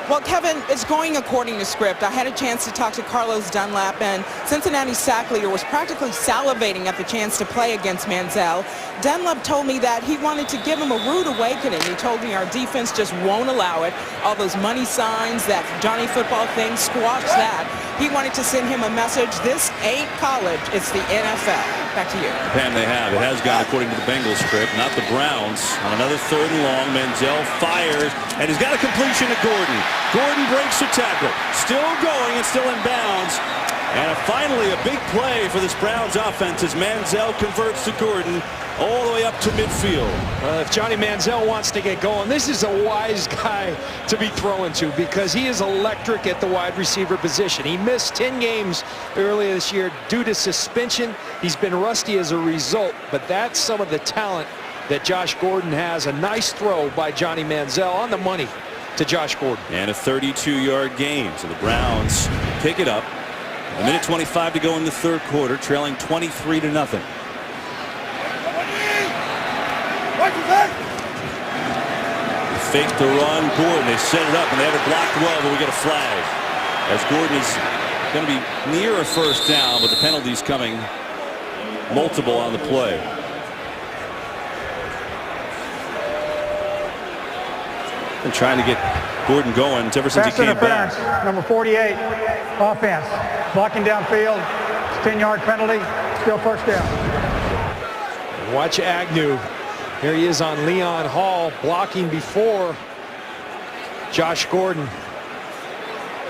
Well, Kevin, it's going according to script. I had a chance to talk to Carlos Dunlap, and Cincinnati's sack leader was practically salivating at the chance to play against Manziel. Dunlap told me that he wanted to give him a rude awakening. He told me our defense just won't allow it. All those money signs, that Johnny football thing, squash that. He wanted to send him a message. This ain't college, it's the NFL. Back to you. Pam, they have. It has gone according to the Bengals script, not the Browns. On another 3rd and long, Manziel fires, and he's got a completion to Gordon. Gordon breaks the tackle. Still going and still in bounds. And finally a big play for this Browns offense as Manziel converts to Gordon all the way up to midfield. If Johnny Manziel wants to get going, this is a wise guy to be throwing to because he is electric at the wide receiver position. He missed 10 games earlier this year due to suspension. He's been rusty as a result, but that's some of the talent that Josh Gordon has. A nice throw by Johnny Manziel on the money to Josh Gordon. And a 32-yard gain. So the Browns pick it up. A minute 25 to go in the 3rd quarter, trailing 23-0. Fake the run, Gordon. They set it up and they have it blocked well, but we get a flag. As Gordon is going to be near a 1st down, but the penalty's coming multiple on the play. Been trying to get Gordon going ever since he came back. Number 48, offense. Blocking downfield, 10-yard penalty, still 1st down. Watch Agnew. Here he is on Leon Hall, blocking before Josh Gordon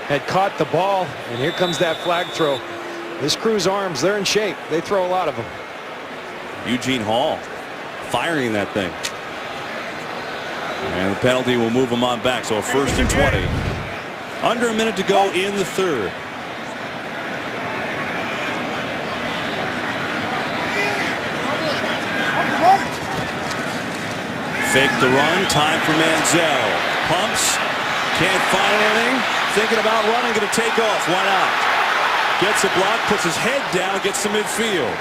had caught the ball, and here comes that flag throw. This crew's arms, they're in shape. They throw a lot of them. Eugene Hall firing that thing. And the penalty will move him on back, so a 1st and 20. Under a minute to go in the third. Fake the run. Time for Manziel. Pumps. Can't find anything. Thinking about running. Going to take off. Why not? Gets a block. Puts his head down. Gets to midfield.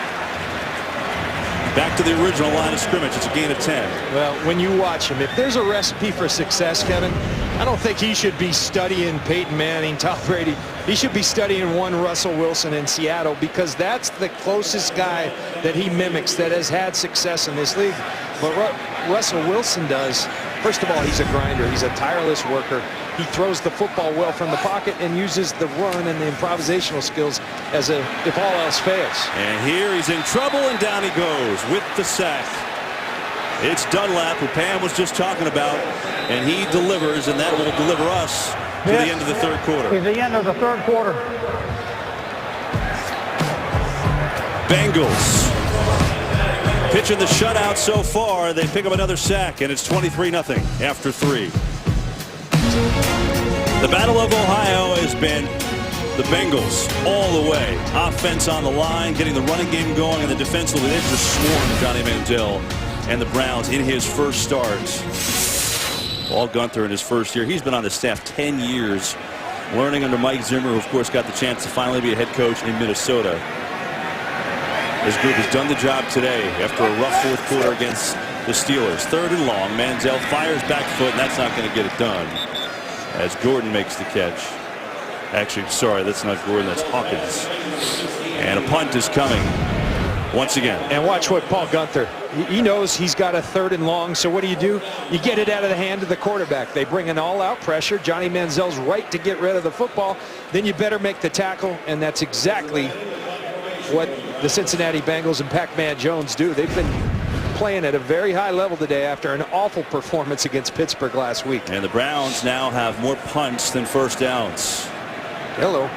Back to the original line of scrimmage. It's a gain of 10. Well, when you watch him, if there's a recipe for success, Kevin, I don't think he should be studying Peyton Manning, Tom Brady. He should be studying one Russell Wilson in Seattle, because that's the closest guy that he mimics that has had success in this league. But Russell Wilson does. First of all, he's a grinder. He's a tireless worker. He throws the football well from the pocket and uses the run and the improvisational skills as if all else fails. And here he's in trouble, and down he goes with the sack. It's Dunlap, who Pam was just talking about, and he delivers, and that will deliver us to the end of the third quarter. At the end of the third quarter. Bengals pitching the shutout so far. They pick up another sack, and it's 23-0 after 3. The Battle of Ohio has been the Bengals all the way. Offense on the line, getting the running game going, and the defensively, they've just swarmed Johnny Manziel and the Browns in his first start. Paul Gunther in his first year. He's been on the staff 10 years, learning under Mike Zimmer, who of course got the chance to finally be a head coach in Minnesota. His group has done the job today after a rough fourth quarter against the Steelers. Third and long. Manziel fires back foot, and that's not going to get it done, as Gordon makes the catch. Actually, sorry, that's not Gordon, that's Hawkins. And a punt is coming once again. And watch what Paul Gunther, he knows he's got a third and long, so what do? You get it out of the hand of the quarterback. They bring an all-out pressure. Johnny Manziel's right to get rid of the football. Then you better make the tackle, and that's exactly what the Cincinnati Bengals and Pac-Man Jones do. They've been playing at a very high level today after an awful performance against Pittsburgh last week. And the Browns now have more punts than first downs. Hello.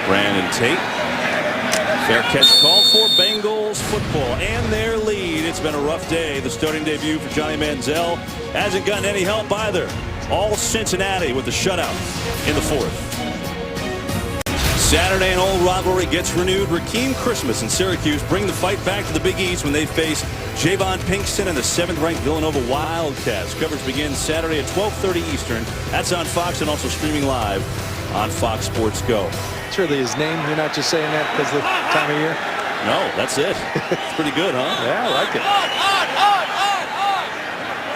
Brandon Tate. Fair catch call for Bengals football and their lead. It's been a rough day. The starting debut for Johnny Manziel hasn't gotten any help either. All Cincinnati with the shutout in the fourth. Saturday, an old rivalry gets renewed. Rakeem Christmas and Syracuse bring the fight back to the Big East when they face Javon Pinkston and the 7th-ranked Villanova Wildcats. Coverage begins Saturday at 12:30 Eastern. That's on Fox and also streaming live on Fox Sports Go. It's really his name. You're not just saying that because of the time of year? No, that's it. It's pretty good, huh? Yeah, I like it.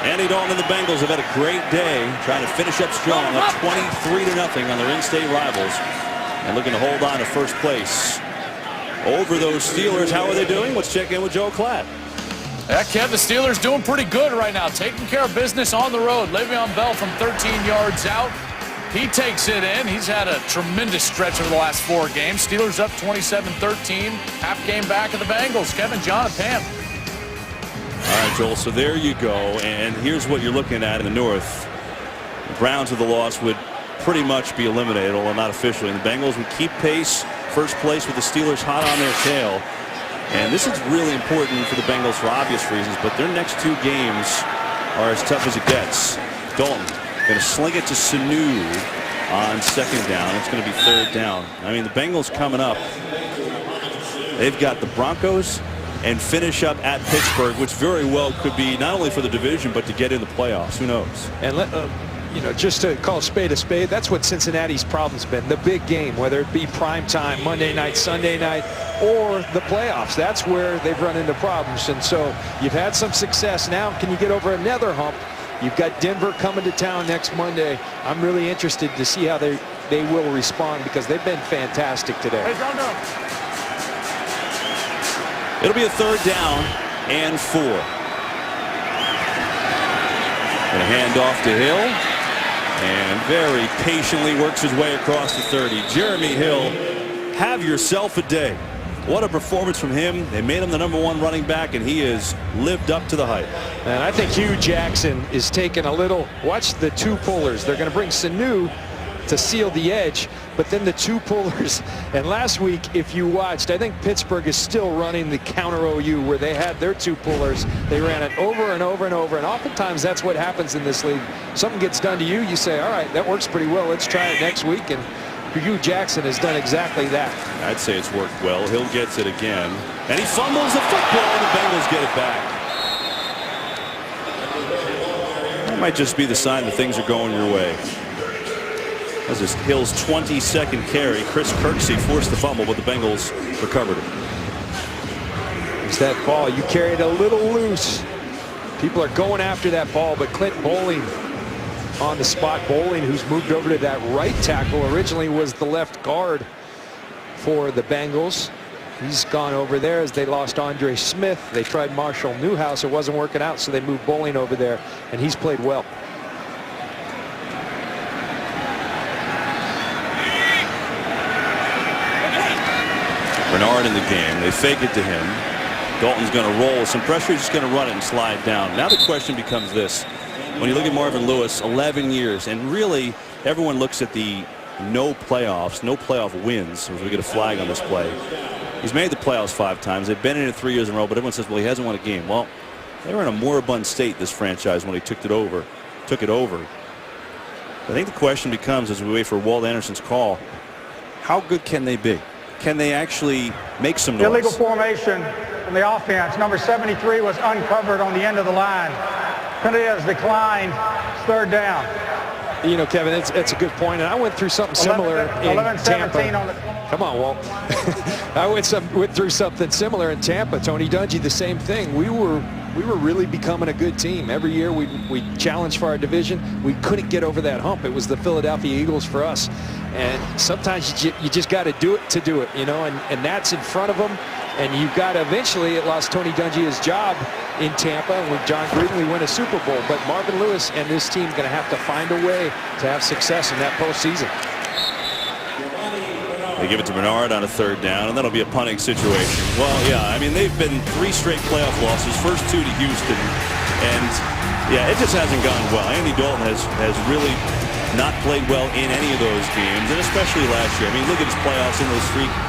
Andy Dalton and the Bengals have had a great day trying to finish up strong, up 23-0 on their in-state rivals, and looking to hold on to first place over those Steelers. How are they doing? Let's check in with Joe Klatt. Yeah, Kev, the Steelers doing pretty good right now, taking care of business on the road. Le'Veon Bell from 13 yards out. He takes it in. He's had a tremendous stretch over the last 4 games. Steelers up 27-13. Half game back of the Bengals. Kevin, John, and Pam. All right, Joel, so there you go. And here's what you're looking at in the North. The Browns with the loss would pretty much be eliminated, although not officially. And the Bengals would keep pace, first place with the Steelers hot on their tail. And this is really important for the Bengals for obvious reasons, but their next 2 games are as tough as it gets. Dalton going to sling it to Sanu on 2nd down. It's going to be 3rd down. I mean, the Bengals coming up, they've got the Broncos and finish up at Pittsburgh, which very well could be not only for the division, but to get in the playoffs. Who knows? And you know, just to call a spade, that's what Cincinnati's problem's been. The big game, whether it be prime time, Monday night, Sunday night, or the playoffs. That's where they've run into problems. And so you've had some success. Now, can you get over another hump? You've got Denver coming to town next Monday. I'm really interested to see how they will respond, because they've been fantastic today. It'll be a 3rd down and 4. And a handoff to Hill, and very patiently works his way across the 30. Jeremy Hill, have yourself a day. What a performance from him. They made him the #1 running back, and he has lived up to the hype. And I think Hugh Jackson is taking a little, watch the 2 pullers. They're going to bring Sanu to seal the edge, but then the two pullers. And last week, if you watched, I think Pittsburgh is still running the counter OU where they had their two pullers. They ran it over and over and over, and oftentimes that's what happens in this league. Something gets done to you, you say, all right, that works pretty well. Let's try it next week. And Hugh Jackson has done exactly that. I'd say it's worked well. Hill gets it again, and he fumbles the football, and the Bengals get it back. That might just be the sign that things are going your way. This is Hill's 22nd carry. Chris Kirksey forced the fumble, but the Bengals recovered it. It's that ball. You carried a little loose. People are going after that ball, but Clint Bowling on the spot. Bowling, who's moved over to that right tackle, originally was the left guard for the Bengals. He's gone over there as they lost Andre Smith. They tried Marshall Newhouse. It wasn't working out, so they moved Bowling over there, and he's played well. Bernard in the game. They fake it to him. Dalton's going to roll with some pressure. He's just going to run it and slide down. Now the question becomes this. When you look at Marvin Lewis, 11 years, and really everyone looks at the no playoffs, no playoff wins, as we get a flag on this play. He's made the playoffs 5 times. They've been in it 3 years in a row, but everyone says, well, he hasn't won a game. Well, they were in a moribund state, this franchise, when he took it over. I think the question becomes, as we wait for Walt Anderson's call, how good can they be? Can they actually make some noise? Illegal formation in the offense. Number 73 was uncovered on the end of the line. Penalty has declined. It's 3rd down. You know, Kevin, it's a good point, and I went through something similar in Tampa. On the Come on, Walt. I went through something similar in Tampa. Tony Dungy, the same thing. We were really becoming a good team. Every year we challenged for our division. We couldn't get over that hump. It was the Philadelphia Eagles for us. And sometimes you just got to do it, you know, and that's in front of them. And you've got to eventually, it lost Tony Dungy his job in Tampa, and with John Gruden we win a Super Bowl. But Marvin Lewis and this team going to have to find a way to have success in that postseason. They give it to Bernard on a 3rd down, and that'll be a punting situation. Well, yeah, I mean, they've been 3 straight playoff losses, first 2 to Houston, and yeah, it just hasn't gone well. Andy Dalton has really not played well in any of those games, and especially last year. I mean, look at his playoffs in those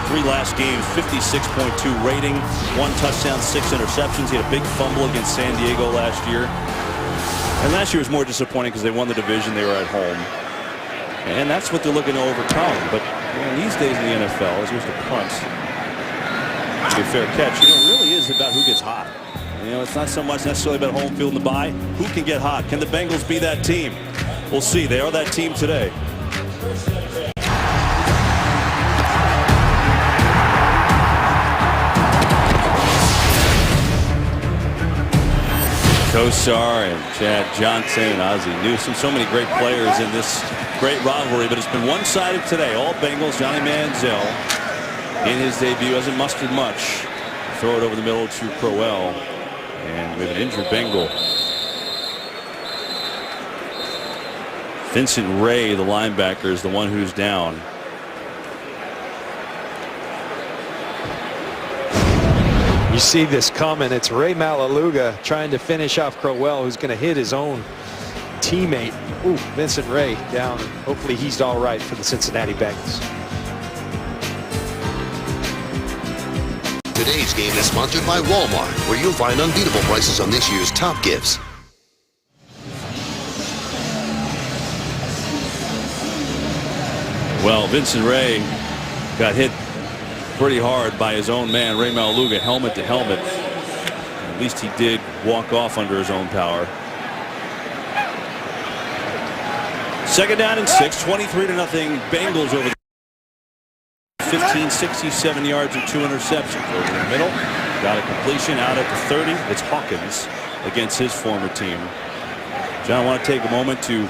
three last games. 56.2 rating, 1 touchdown, 6 interceptions. He had a big fumble against San Diego last year. And last year was more disappointing because they won the division. They were at home. And that's what they're looking to overcome. But these days in the NFL, as opposed to punts, to be a fair catch, you know, it really is about who gets hot. You know, it's not so much necessarily about home field and the bye. Who can get hot? Can the Bengals be that team? We'll see. They are that team today. Kosar and Chad Johnson and Ozzie Newsome. So many great players in this great rivalry, but it's been one-sided today. All Bengals. Johnny Manziel in his debut hasn't mustered much. Throw it over the middle to Crowell. And we have an injured Bengal. Vincent Ray, the linebacker, is the one who's down. You see this coming. It's Ray Malaluga trying to finish off Crowell, who's going to hit his own teammate. Ooh, Vincent Ray down. Hopefully he's all right for the Cincinnati Bengals. Today's game is sponsored by Walmart, where you'll find unbeatable prices on this year's top gifts. Well, Vincent Ray got hit pretty hard by his own man, Ray Malaluga, helmet to helmet. At least he did walk off under his own power. 2nd down and 6, 23-0 Bengals over the 15, 67 yards and 2 interceptions. Over the middle, got a completion out at the 30. It's Hawkins against his former team. John, I want to take a moment to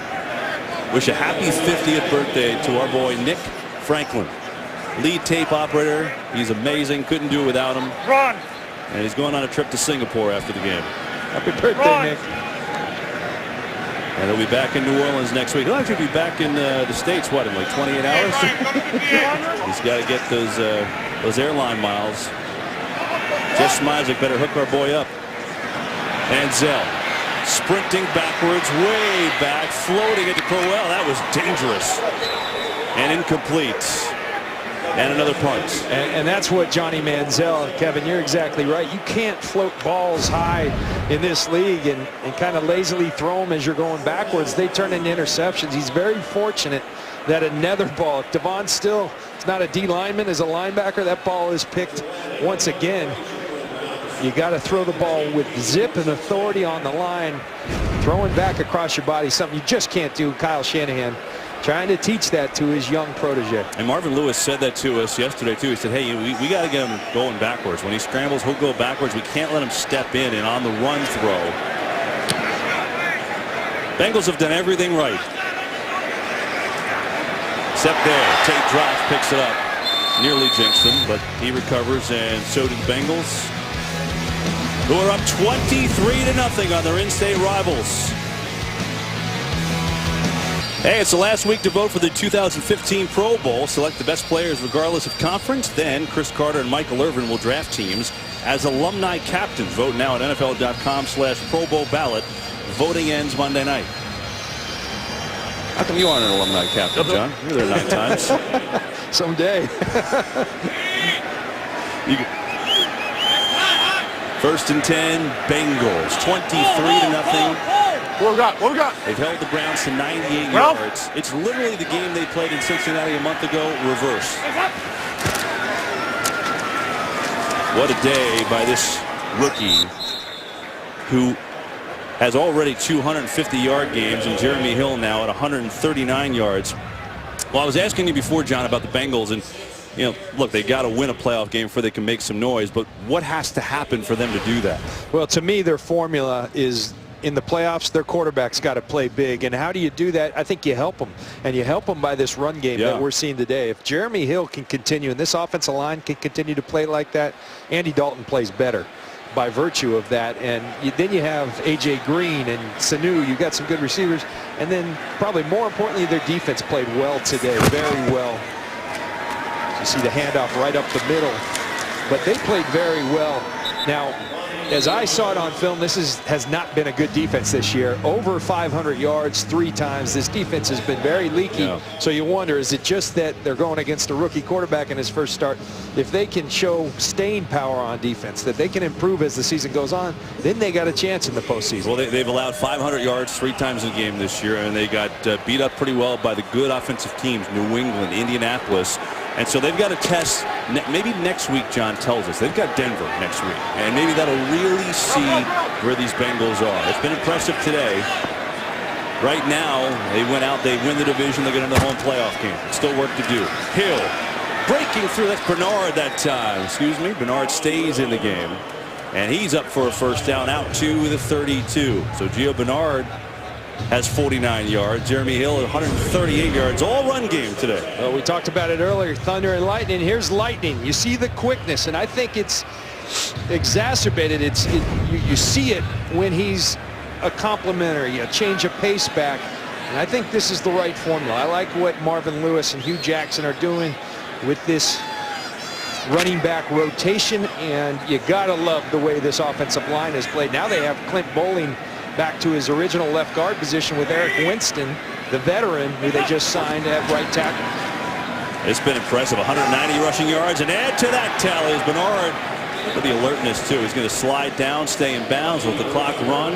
wish a happy 50th birthday to our boy Nick Franklin, lead tape operator. He's amazing. Couldn't do it without him. Run. And he's going on a trip to Singapore after the game. Happy birthday, Nick. And he'll be back in New Orleans next week. He'll actually be back in the States, what, in like 28 hours? He's got to get those airline miles. Jeff Smizik better hook our boy up. Manziel sprinting backwards, way back, floating into Crowell. That was dangerous and incomplete. And another punt. And that's what Johnny Manziel, Kevin, you're exactly right. You can't float balls high in this league and kind of lazily throw them as you're going backwards. They turn into interceptions. He's very fortunate that another ball, if Devon still is not a D lineman, is a linebacker, that ball is picked once again. You got to throw the ball with zip and authority on the line. Throwing back across your body, something you just can't do. Kyle Shanahan trying to teach that to his young protege. And Marvin Lewis said that to us yesterday too. He said, hey, we got to get him going backwards. When he scrambles, he'll go backwards. We can't let him step in and on the run throw. Bengals have done everything right. Except there. Tate drops, picks it up. Nearly jinxed him, but he recovers, and so do the Bengals, who are up 23-0 on their in-state rivals. Hey, it's the last week to vote for the 2015 Pro Bowl. Select the best players regardless of conference. Then Chris Carter and Michael Irvin will draft teams as alumni captains. Vote now at NFL.com/Pro Bowl ballot. Voting ends Monday night. How come you aren't an alumni captain, John? You're there 9 times. Someday. First and 10, Bengals, 23-0. What we got? What we got? They've held the Browns to 98 yards. It's literally the game they played in Cincinnati a month ago, reverse. What a day by this rookie who has already 250-yard games, and Jeremy Hill now at 139 yards. Well, I was asking you before, John, about the Bengals, and you know, look, they got to win a playoff game before they can make some noise, but what has to happen for them to do that? Well, to me, their formula is in the playoffs, their quarterback's got to play big. And how do you do that? I think you help them. And you help them by this run game that we're seeing today. If Jeremy Hill can continue and this offensive line can continue to play like that, Andy Dalton plays better by virtue of that. And then you have A.J. Green and Sanu. You got some good receivers. And then probably more importantly, their defense played well today, very well. You see the handoff right up the middle. But they played very well. Now, as I saw it on film, this has not been a good defense this year. Over 500 yards 3 times. This defense has been very leaky. So you wonder, is it just that they're going against a rookie quarterback in his first start? If they can show staying power on defense, that they can improve as the season goes on, then they got a chance in the postseason. Well, they've allowed 500 yards 3 times in the game this year, and they got beat up pretty well by the good offensive teams, New England, Indianapolis. And so they've got to test, maybe next week, John tells us. They've got Denver next week. And maybe that'll really see where these Bengals are. It's been impressive today. Right now, they went out, they win the division, they get into the home playoff game. Still work to do. Hill breaking through. That's Bernard that time. Excuse me. Bernard stays in the game. And he's up for a first down out to the 32. So Gio Bernard has 49 yards. Jeremy Hill at 138 yards. All run game today. Well, we talked about it earlier, thunder and lightning. Here's lightning. You see the quickness, and I think it's exacerbated. You see it when he's a complimentary, a change of pace back. And I think this is the right formula. I like what Marvin Lewis and Hugh Jackson are doing with this running back rotation, and you got to love the way this offensive line has played. Now they have Clint Bowling back to his original left guard position with Eric Winston, the veteran who they just signed at right tackle. It's been impressive. 190 rushing yards, and add to that tally is Bernard with the alertness too. He's going to slide down, stay in bounds with the clock run.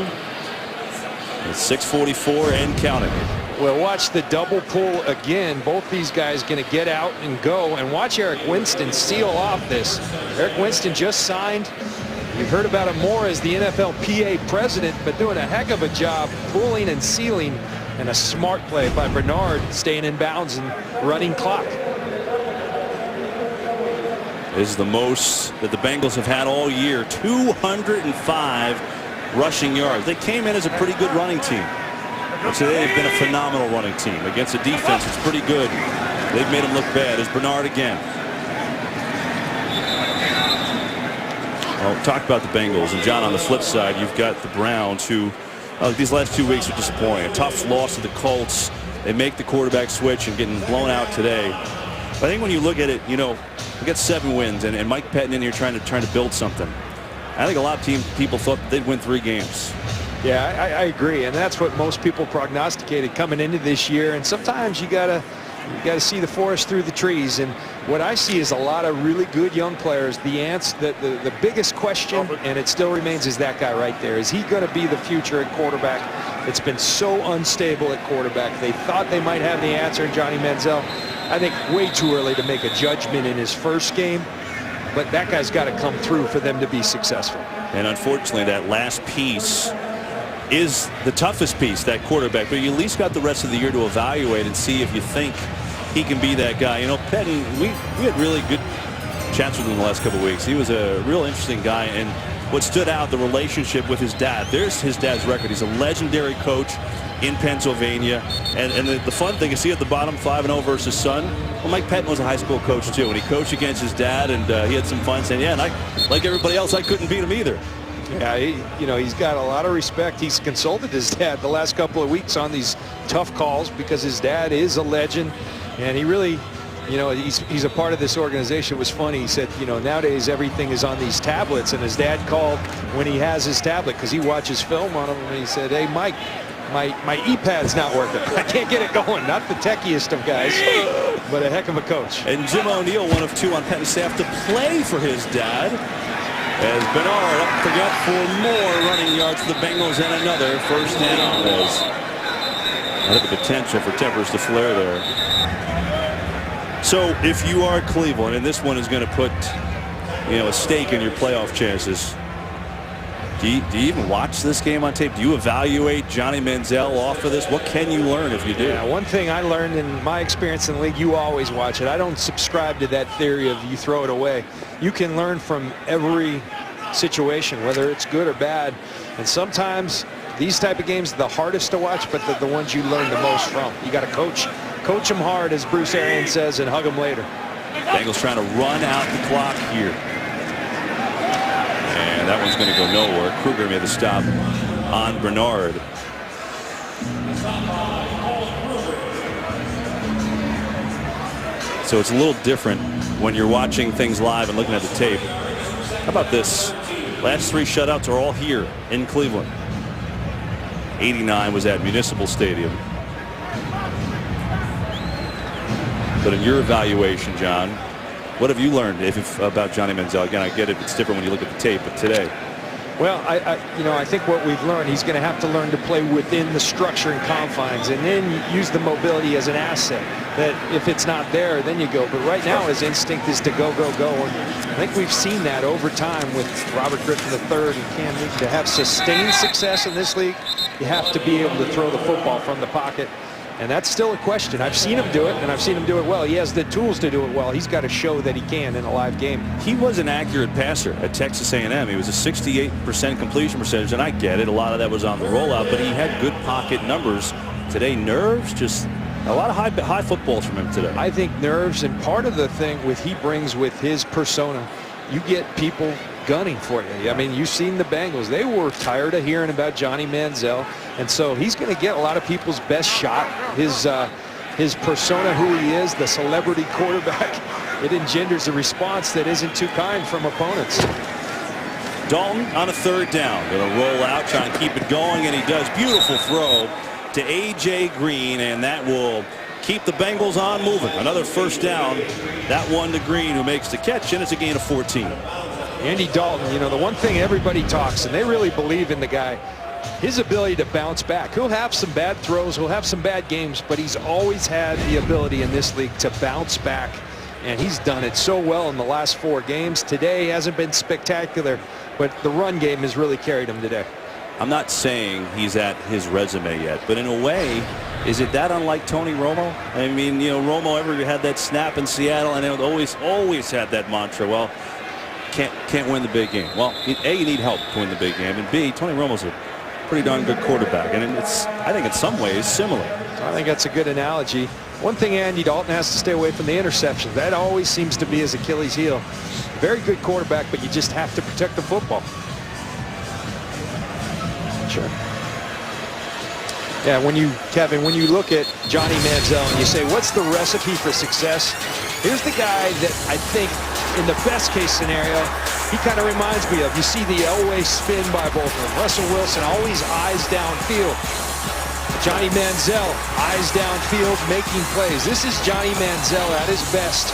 It's 6:44 and counting. Well, watch the double pull again. Both these guys going to get out and go, and watch Eric Winston seal off this. Eric Winston just signed. You've heard about him more as the NFLPA president, but doing a heck of a job pulling and sealing, and a smart play by Bernard staying in bounds and running clock. This is the most that the Bengals have had all year, 205 rushing yards. They came in as a pretty good running team. But today they've been a phenomenal running team. Against a defense, it's pretty good. They've made them look bad. It's Bernard again. Well, talk about the Bengals. And, John, on the flip side, you've got the Browns who, these last 2 weeks are disappointing. A tough loss to the Colts. They make the quarterback switch and getting blown out today. But I think when you look at it, you know, we got 7 wins, and Mike Pettin in here trying to build something. I think a lot of people thought they'd win 3 games. Yeah, I agree, and that's what most people prognosticated coming into this year. And sometimes you gotta see the forest through the trees. And what I see is a lot of really good young players. The biggest question, and it still remains, is that guy right there. Is he going to be the future at quarterback? It's been so unstable at quarterback. They thought they might have the answer in Johnny Manziel. I think way too early to make a judgment in his first game. But that guy's got to come through for them to be successful. And unfortunately, that last piece is the toughest piece, that quarterback. But you at least got the rest of the year to evaluate and see if you think he can be that guy. You know, Pettin, we had really good chats with him the last couple of weeks. He was a real interesting guy. And what stood out, the relationship with his dad. There's his dad's record. He's a legendary coach in Pennsylvania. And the fun thing is, see at the bottom, 5-0 versus son. Well, Mike Pettin was a high school coach too, and he coached against his dad, and he had some fun saying, yeah, and like everybody else, I couldn't beat him either. Yeah, he's got a lot of respect. He's consulted his dad the last couple of weeks on these tough calls because his dad is a legend, and he really, he's a part of this organization. It was funny. He said, nowadays everything is on these tablets, and his dad called when he has his tablet because he watches film on them, and he said, hey, Mike, my e-pad's not working. I can't get it going. Not the techiest of guys, but a heck of a coach. And Jim O'Neill, one of two on Pettin's staff to play for his dad, as Bernard up to get for more running yards for the Bengals and another first down. As I think the potential for tempers to flare there. So if you are Cleveland, and this one is going to put a stake in your playoff chances, do you even watch this game on tape? Do you evaluate Johnny Manziel off of this? What can you learn if you do? Yeah, one thing I learned in my experience in the league, you always watch it. I don't subscribe to that theory of you throw it away. You can learn from every situation, whether it's good or bad. And sometimes these type of games are the hardest to watch, but they're the ones you learn the most from. You got to coach them hard, as Bruce Arians says, and hug them later. Bengals trying to run out the clock here. And that one's going to go nowhere. Kruger made the stop on Bernard. So it's a little different when you're watching things live and looking at the tape. How about this? Last three shutouts are all here in Cleveland. 89 was at Municipal Stadium. But in your evaluation, John, what have you learned about Johnny Manziel? Again, I get it. It's different when you look at the tape, but today. Well, I think what we've learned, he's going to have to learn to play within the structure and confines, and then use the mobility as an asset. That if it's not there, then you go. But right now, his instinct is to go, go, go. And I think we've seen that over time with Robert Griffin III and Cam Newton. To have sustained success in this league, you have to be able to throw the football from the pocket. And that's still a question. I've seen him do it, and I've seen him do it well. He has the tools to do it well. He's got to show that he can in a live game. He was an accurate passer at Texas A&M. He was a 68% completion percentage, and I get it. A lot of that was on the rollout, but he had good pocket numbers. Today, nerves, just a lot of high footballs from him today. I think nerves, and part of the thing he brings with his persona, you get people gunning for you. I mean, you've seen the Bengals. They were tired of hearing about Johnny Manziel, and so he's going to get a lot of people's best shot. His persona, who he is, the celebrity quarterback, it engenders a response that isn't too kind from opponents. Dalton on a third down. Going to roll out, trying to keep it going, and he does. Beautiful throw to A.J. Green, and that will keep the Bengals on moving. Another first down. That one to Green, who makes the catch, and it's a gain of 14. Andy Dalton, the one thing everybody talks, and they really believe in the guy, his ability to bounce back. He'll have some bad throws, he'll have some bad games, but he's always had the ability in this league to bounce back, and he's done it so well in the last 4 games. Today hasn't been spectacular, but the run game has really carried him today. I'm not saying he's at his resume yet, but in a way, is it that unlike Tony Romo? I mean, Romo ever had that snap in Seattle, and it always had that mantra, well, can't win the big game. Well, A, you need help to win the big game, and B, Tony Romo's a pretty darn good quarterback, and I think in some ways similar. I think that's a good analogy. One thing Andy Dalton has to stay away from the interceptions. That always seems to be his Achilles heel. Very good quarterback, but you just have to protect the football. Sure. Yeah, Kevin, when you look at Johnny Manziel and you say, what's the recipe for success? Here's the guy that I think, in the best case scenario, he kind of reminds me of. You see the Elway spin by both of them. Russell Wilson always eyes downfield. Johnny Manziel, eyes downfield, making plays. This is Johnny Manziel at his best.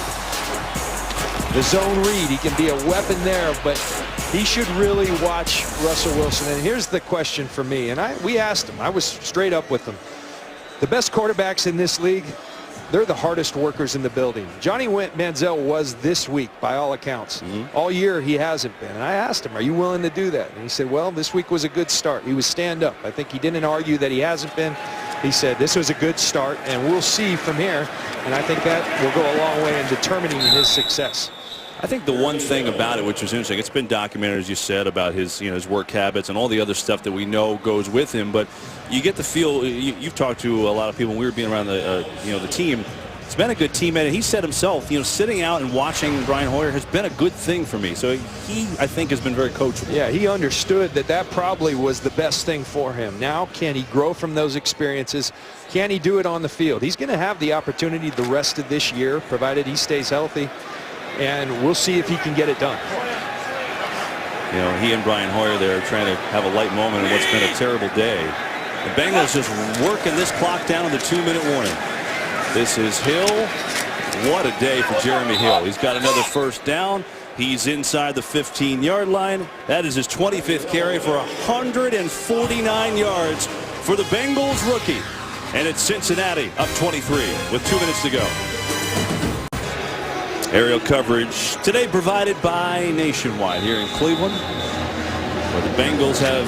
The zone read, he can be a weapon there, but he should really watch Russell Wilson. And here's the question for me, and we asked him. I was straight up with him. The best quarterbacks in this league, they're the hardest workers in the building. Johnny Manziel was this week, by all accounts. All year, he hasn't been. And I asked him, are you willing to do that? And he said, well, this week was a good start. He was stand up. I think he didn't argue that he hasn't been. He said, this was a good start, and we'll see from here. And I think that will go a long way in determining his success. I think the one thing about it, which is interesting, it's been documented, as you said, about his, his work habits and all the other stuff that we know goes with him. But you get the feel. You've talked to a lot of people when we were being around the, the team. It's been a good teammate, and he said himself, sitting out and watching Brian Hoyer has been a good thing for me. So he, I think, has been very coachable. Yeah, he understood that probably was the best thing for him. Now, can he grow from those experiences? Can he do it on the field? He's going to have the opportunity the rest of this year, provided he stays healthy. And we'll see if he can get it done. He and Brian Hoyer there trying to have a light moment in what's been a terrible day. The Bengals just working this clock down on the 2-minute warning. This is Hill. What a day for Jeremy Hill. He's got another first down. He's inside the 15-yard line. That is his 25th carry for 149 yards for the Bengals rookie. And it's Cincinnati up 23 with 2 minutes to go. Aerial coverage today provided by Nationwide here in Cleveland, where the Bengals have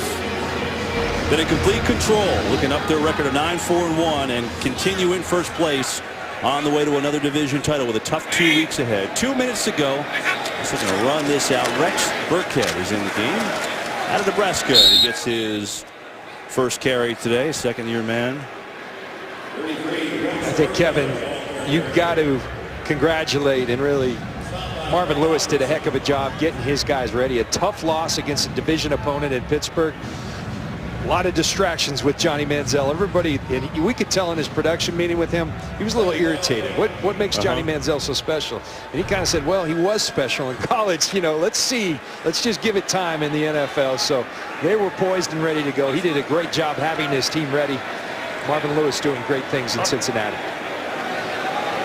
been in complete control, looking up their record of 9-4-1 and continue in first place on the way to another division title with a tough 2 weeks ahead. 2 minutes to go. He's going to run this out. Rex Burkhead is in the game out of Nebraska. He gets his first carry today, second-year man. I think, Kevin, you've got to congratulate, and really Marvin Lewis did a heck of a job getting his guys ready. A tough loss against a division opponent in Pittsburgh. A lot of distractions with Johnny Manziel. Everybody, and we could tell in his production meeting with him, he was a little irritated. What makes Johnny Manziel so special? And he kind of said, well, he was special in college. Let's see. Let's just give it time in the NFL. So they were poised and ready to go. He did a great job having his team ready. Marvin Lewis doing great things in Cincinnati.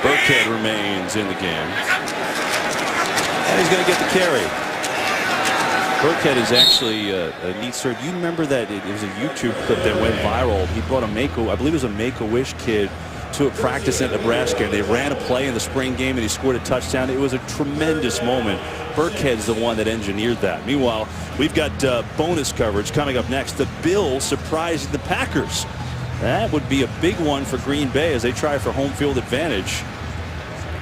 Burkhead remains in the game. And he's going to get the carry. Burkhead is actually a neat story. Do you remember that it was a YouTube clip that went viral? He brought I believe it was a Make-A-Wish kid to a practice at Nebraska. And they ran a play in the spring game, and he scored a touchdown. It was a tremendous moment. Burkhead's the one that engineered that. Meanwhile, we've got bonus coverage coming up next. The Bills surprised the Packers. That would be a big one for Green Bay as they try for home field advantage.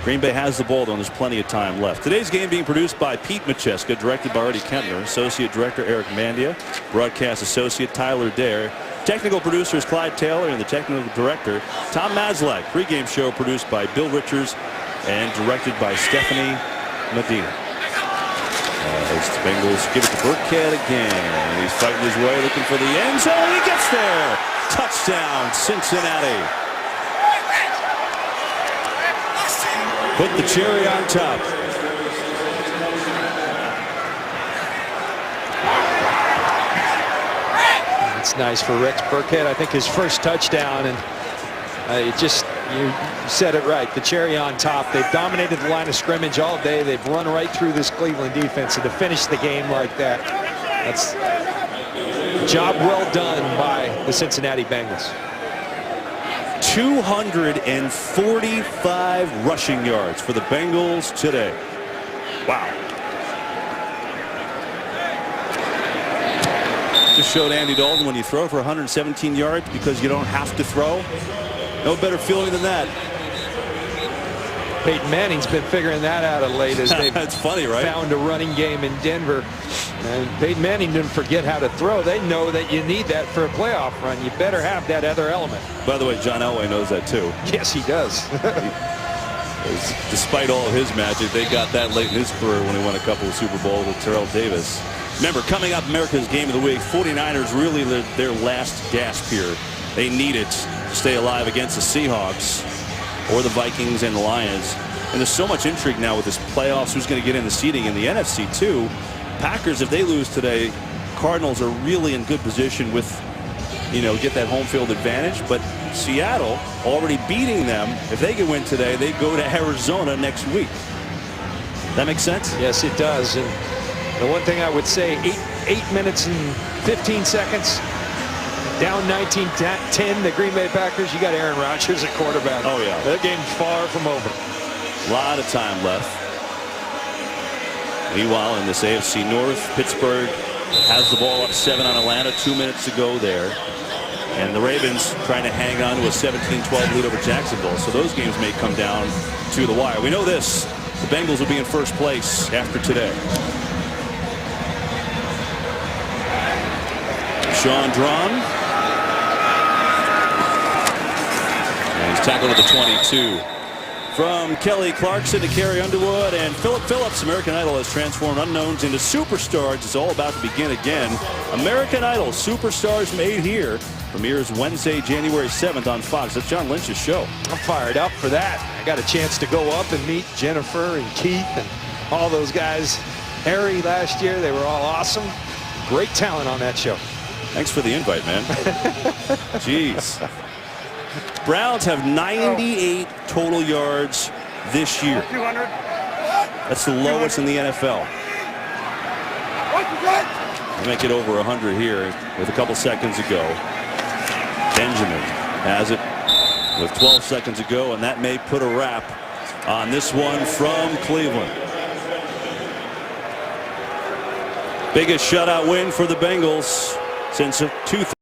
Green Bay has the ball, though, and there's plenty of time left. Today's game being produced by Pete Macheska, directed by Artie Kempner, Associate Director Eric Mandia, Broadcast Associate Tyler Dare, Technical Producers Clyde Taylor, and the Technical Director Tom Maslak. Pregame show produced by Bill Richards and directed by Stephanie Medina. As the Bengals give it to Burkhead again. He's fighting his way, looking for the end zone. He gets there. Touchdown, Cincinnati. Put the cherry on top. It's nice for Rex Burkhead. I think his first touchdown, and you said it right. The cherry on top. They've dominated the line of scrimmage all day. They've run right through this Cleveland defense, and to finish the game like that, that's a job well done by the Cincinnati Bengals. 245 rushing yards for the Bengals today. Wow. Just showed Andy Dalton when you throw for 117 yards because you don't have to throw. No better feeling than that. Peyton Manning's been figuring that out of late as they've That's funny, right? found a running game in Denver. And Peyton Manning didn't forget how to throw. They know that you need that for a playoff run. You better have that other element. By the way, John Elway knows that too. Yes, he does. Despite all of his magic, they got that late in his career when he won a couple of Super Bowls with Terrell Davis. Remember, coming up, America's Game of the Week, 49ers really their last gasp here. They need it to stay alive against the Seahawks or the Vikings and the Lions. And there's so much intrigue now with this playoffs. Who's going to get in the seeding in the NFC too? Packers, if they lose today, Cardinals are really in good position with, get that home field advantage. But Seattle already beating them. If they can win today, they go to Arizona next week. That makes sense? Yes, it does. And the one thing I would say, 8 minutes and 15 seconds, down 19-10, the Green Bay Packers, you got Aaron Rodgers at quarterback. Oh, yeah. That game's far from over. A lot of time left. Meanwhile, in this AFC North, Pittsburgh has the ball up 7 on Atlanta. 2 minutes to go there. And the Ravens trying to hang on to a 17-12 lead over Jacksonville. So those games may come down to the wire. We know this. The Bengals will be in first place after today. Sean Drawn. And he's tackled at the 22. From Kelly Clarkson to Carrie Underwood and Philip Phillips, American Idol has transformed unknowns into superstars. It's all about to begin again. American Idol, Superstars Made Here, premieres Wednesday, January 7th on Fox. That's John Lynch's show. I'm fired up for that. I got a chance to go up and meet Jennifer and Keith and all those guys. Harry last year, they were all awesome. Great talent on that show. Thanks for the invite, man. Jeez. Browns have 98 total yards this year. 200. That's the lowest in the NFL. They make it over 100 here with a couple seconds to go. Benjamin has it with 12 seconds to go, and that may put a wrap on this one from Cleveland. Biggest shutout win for the Bengals since 2000.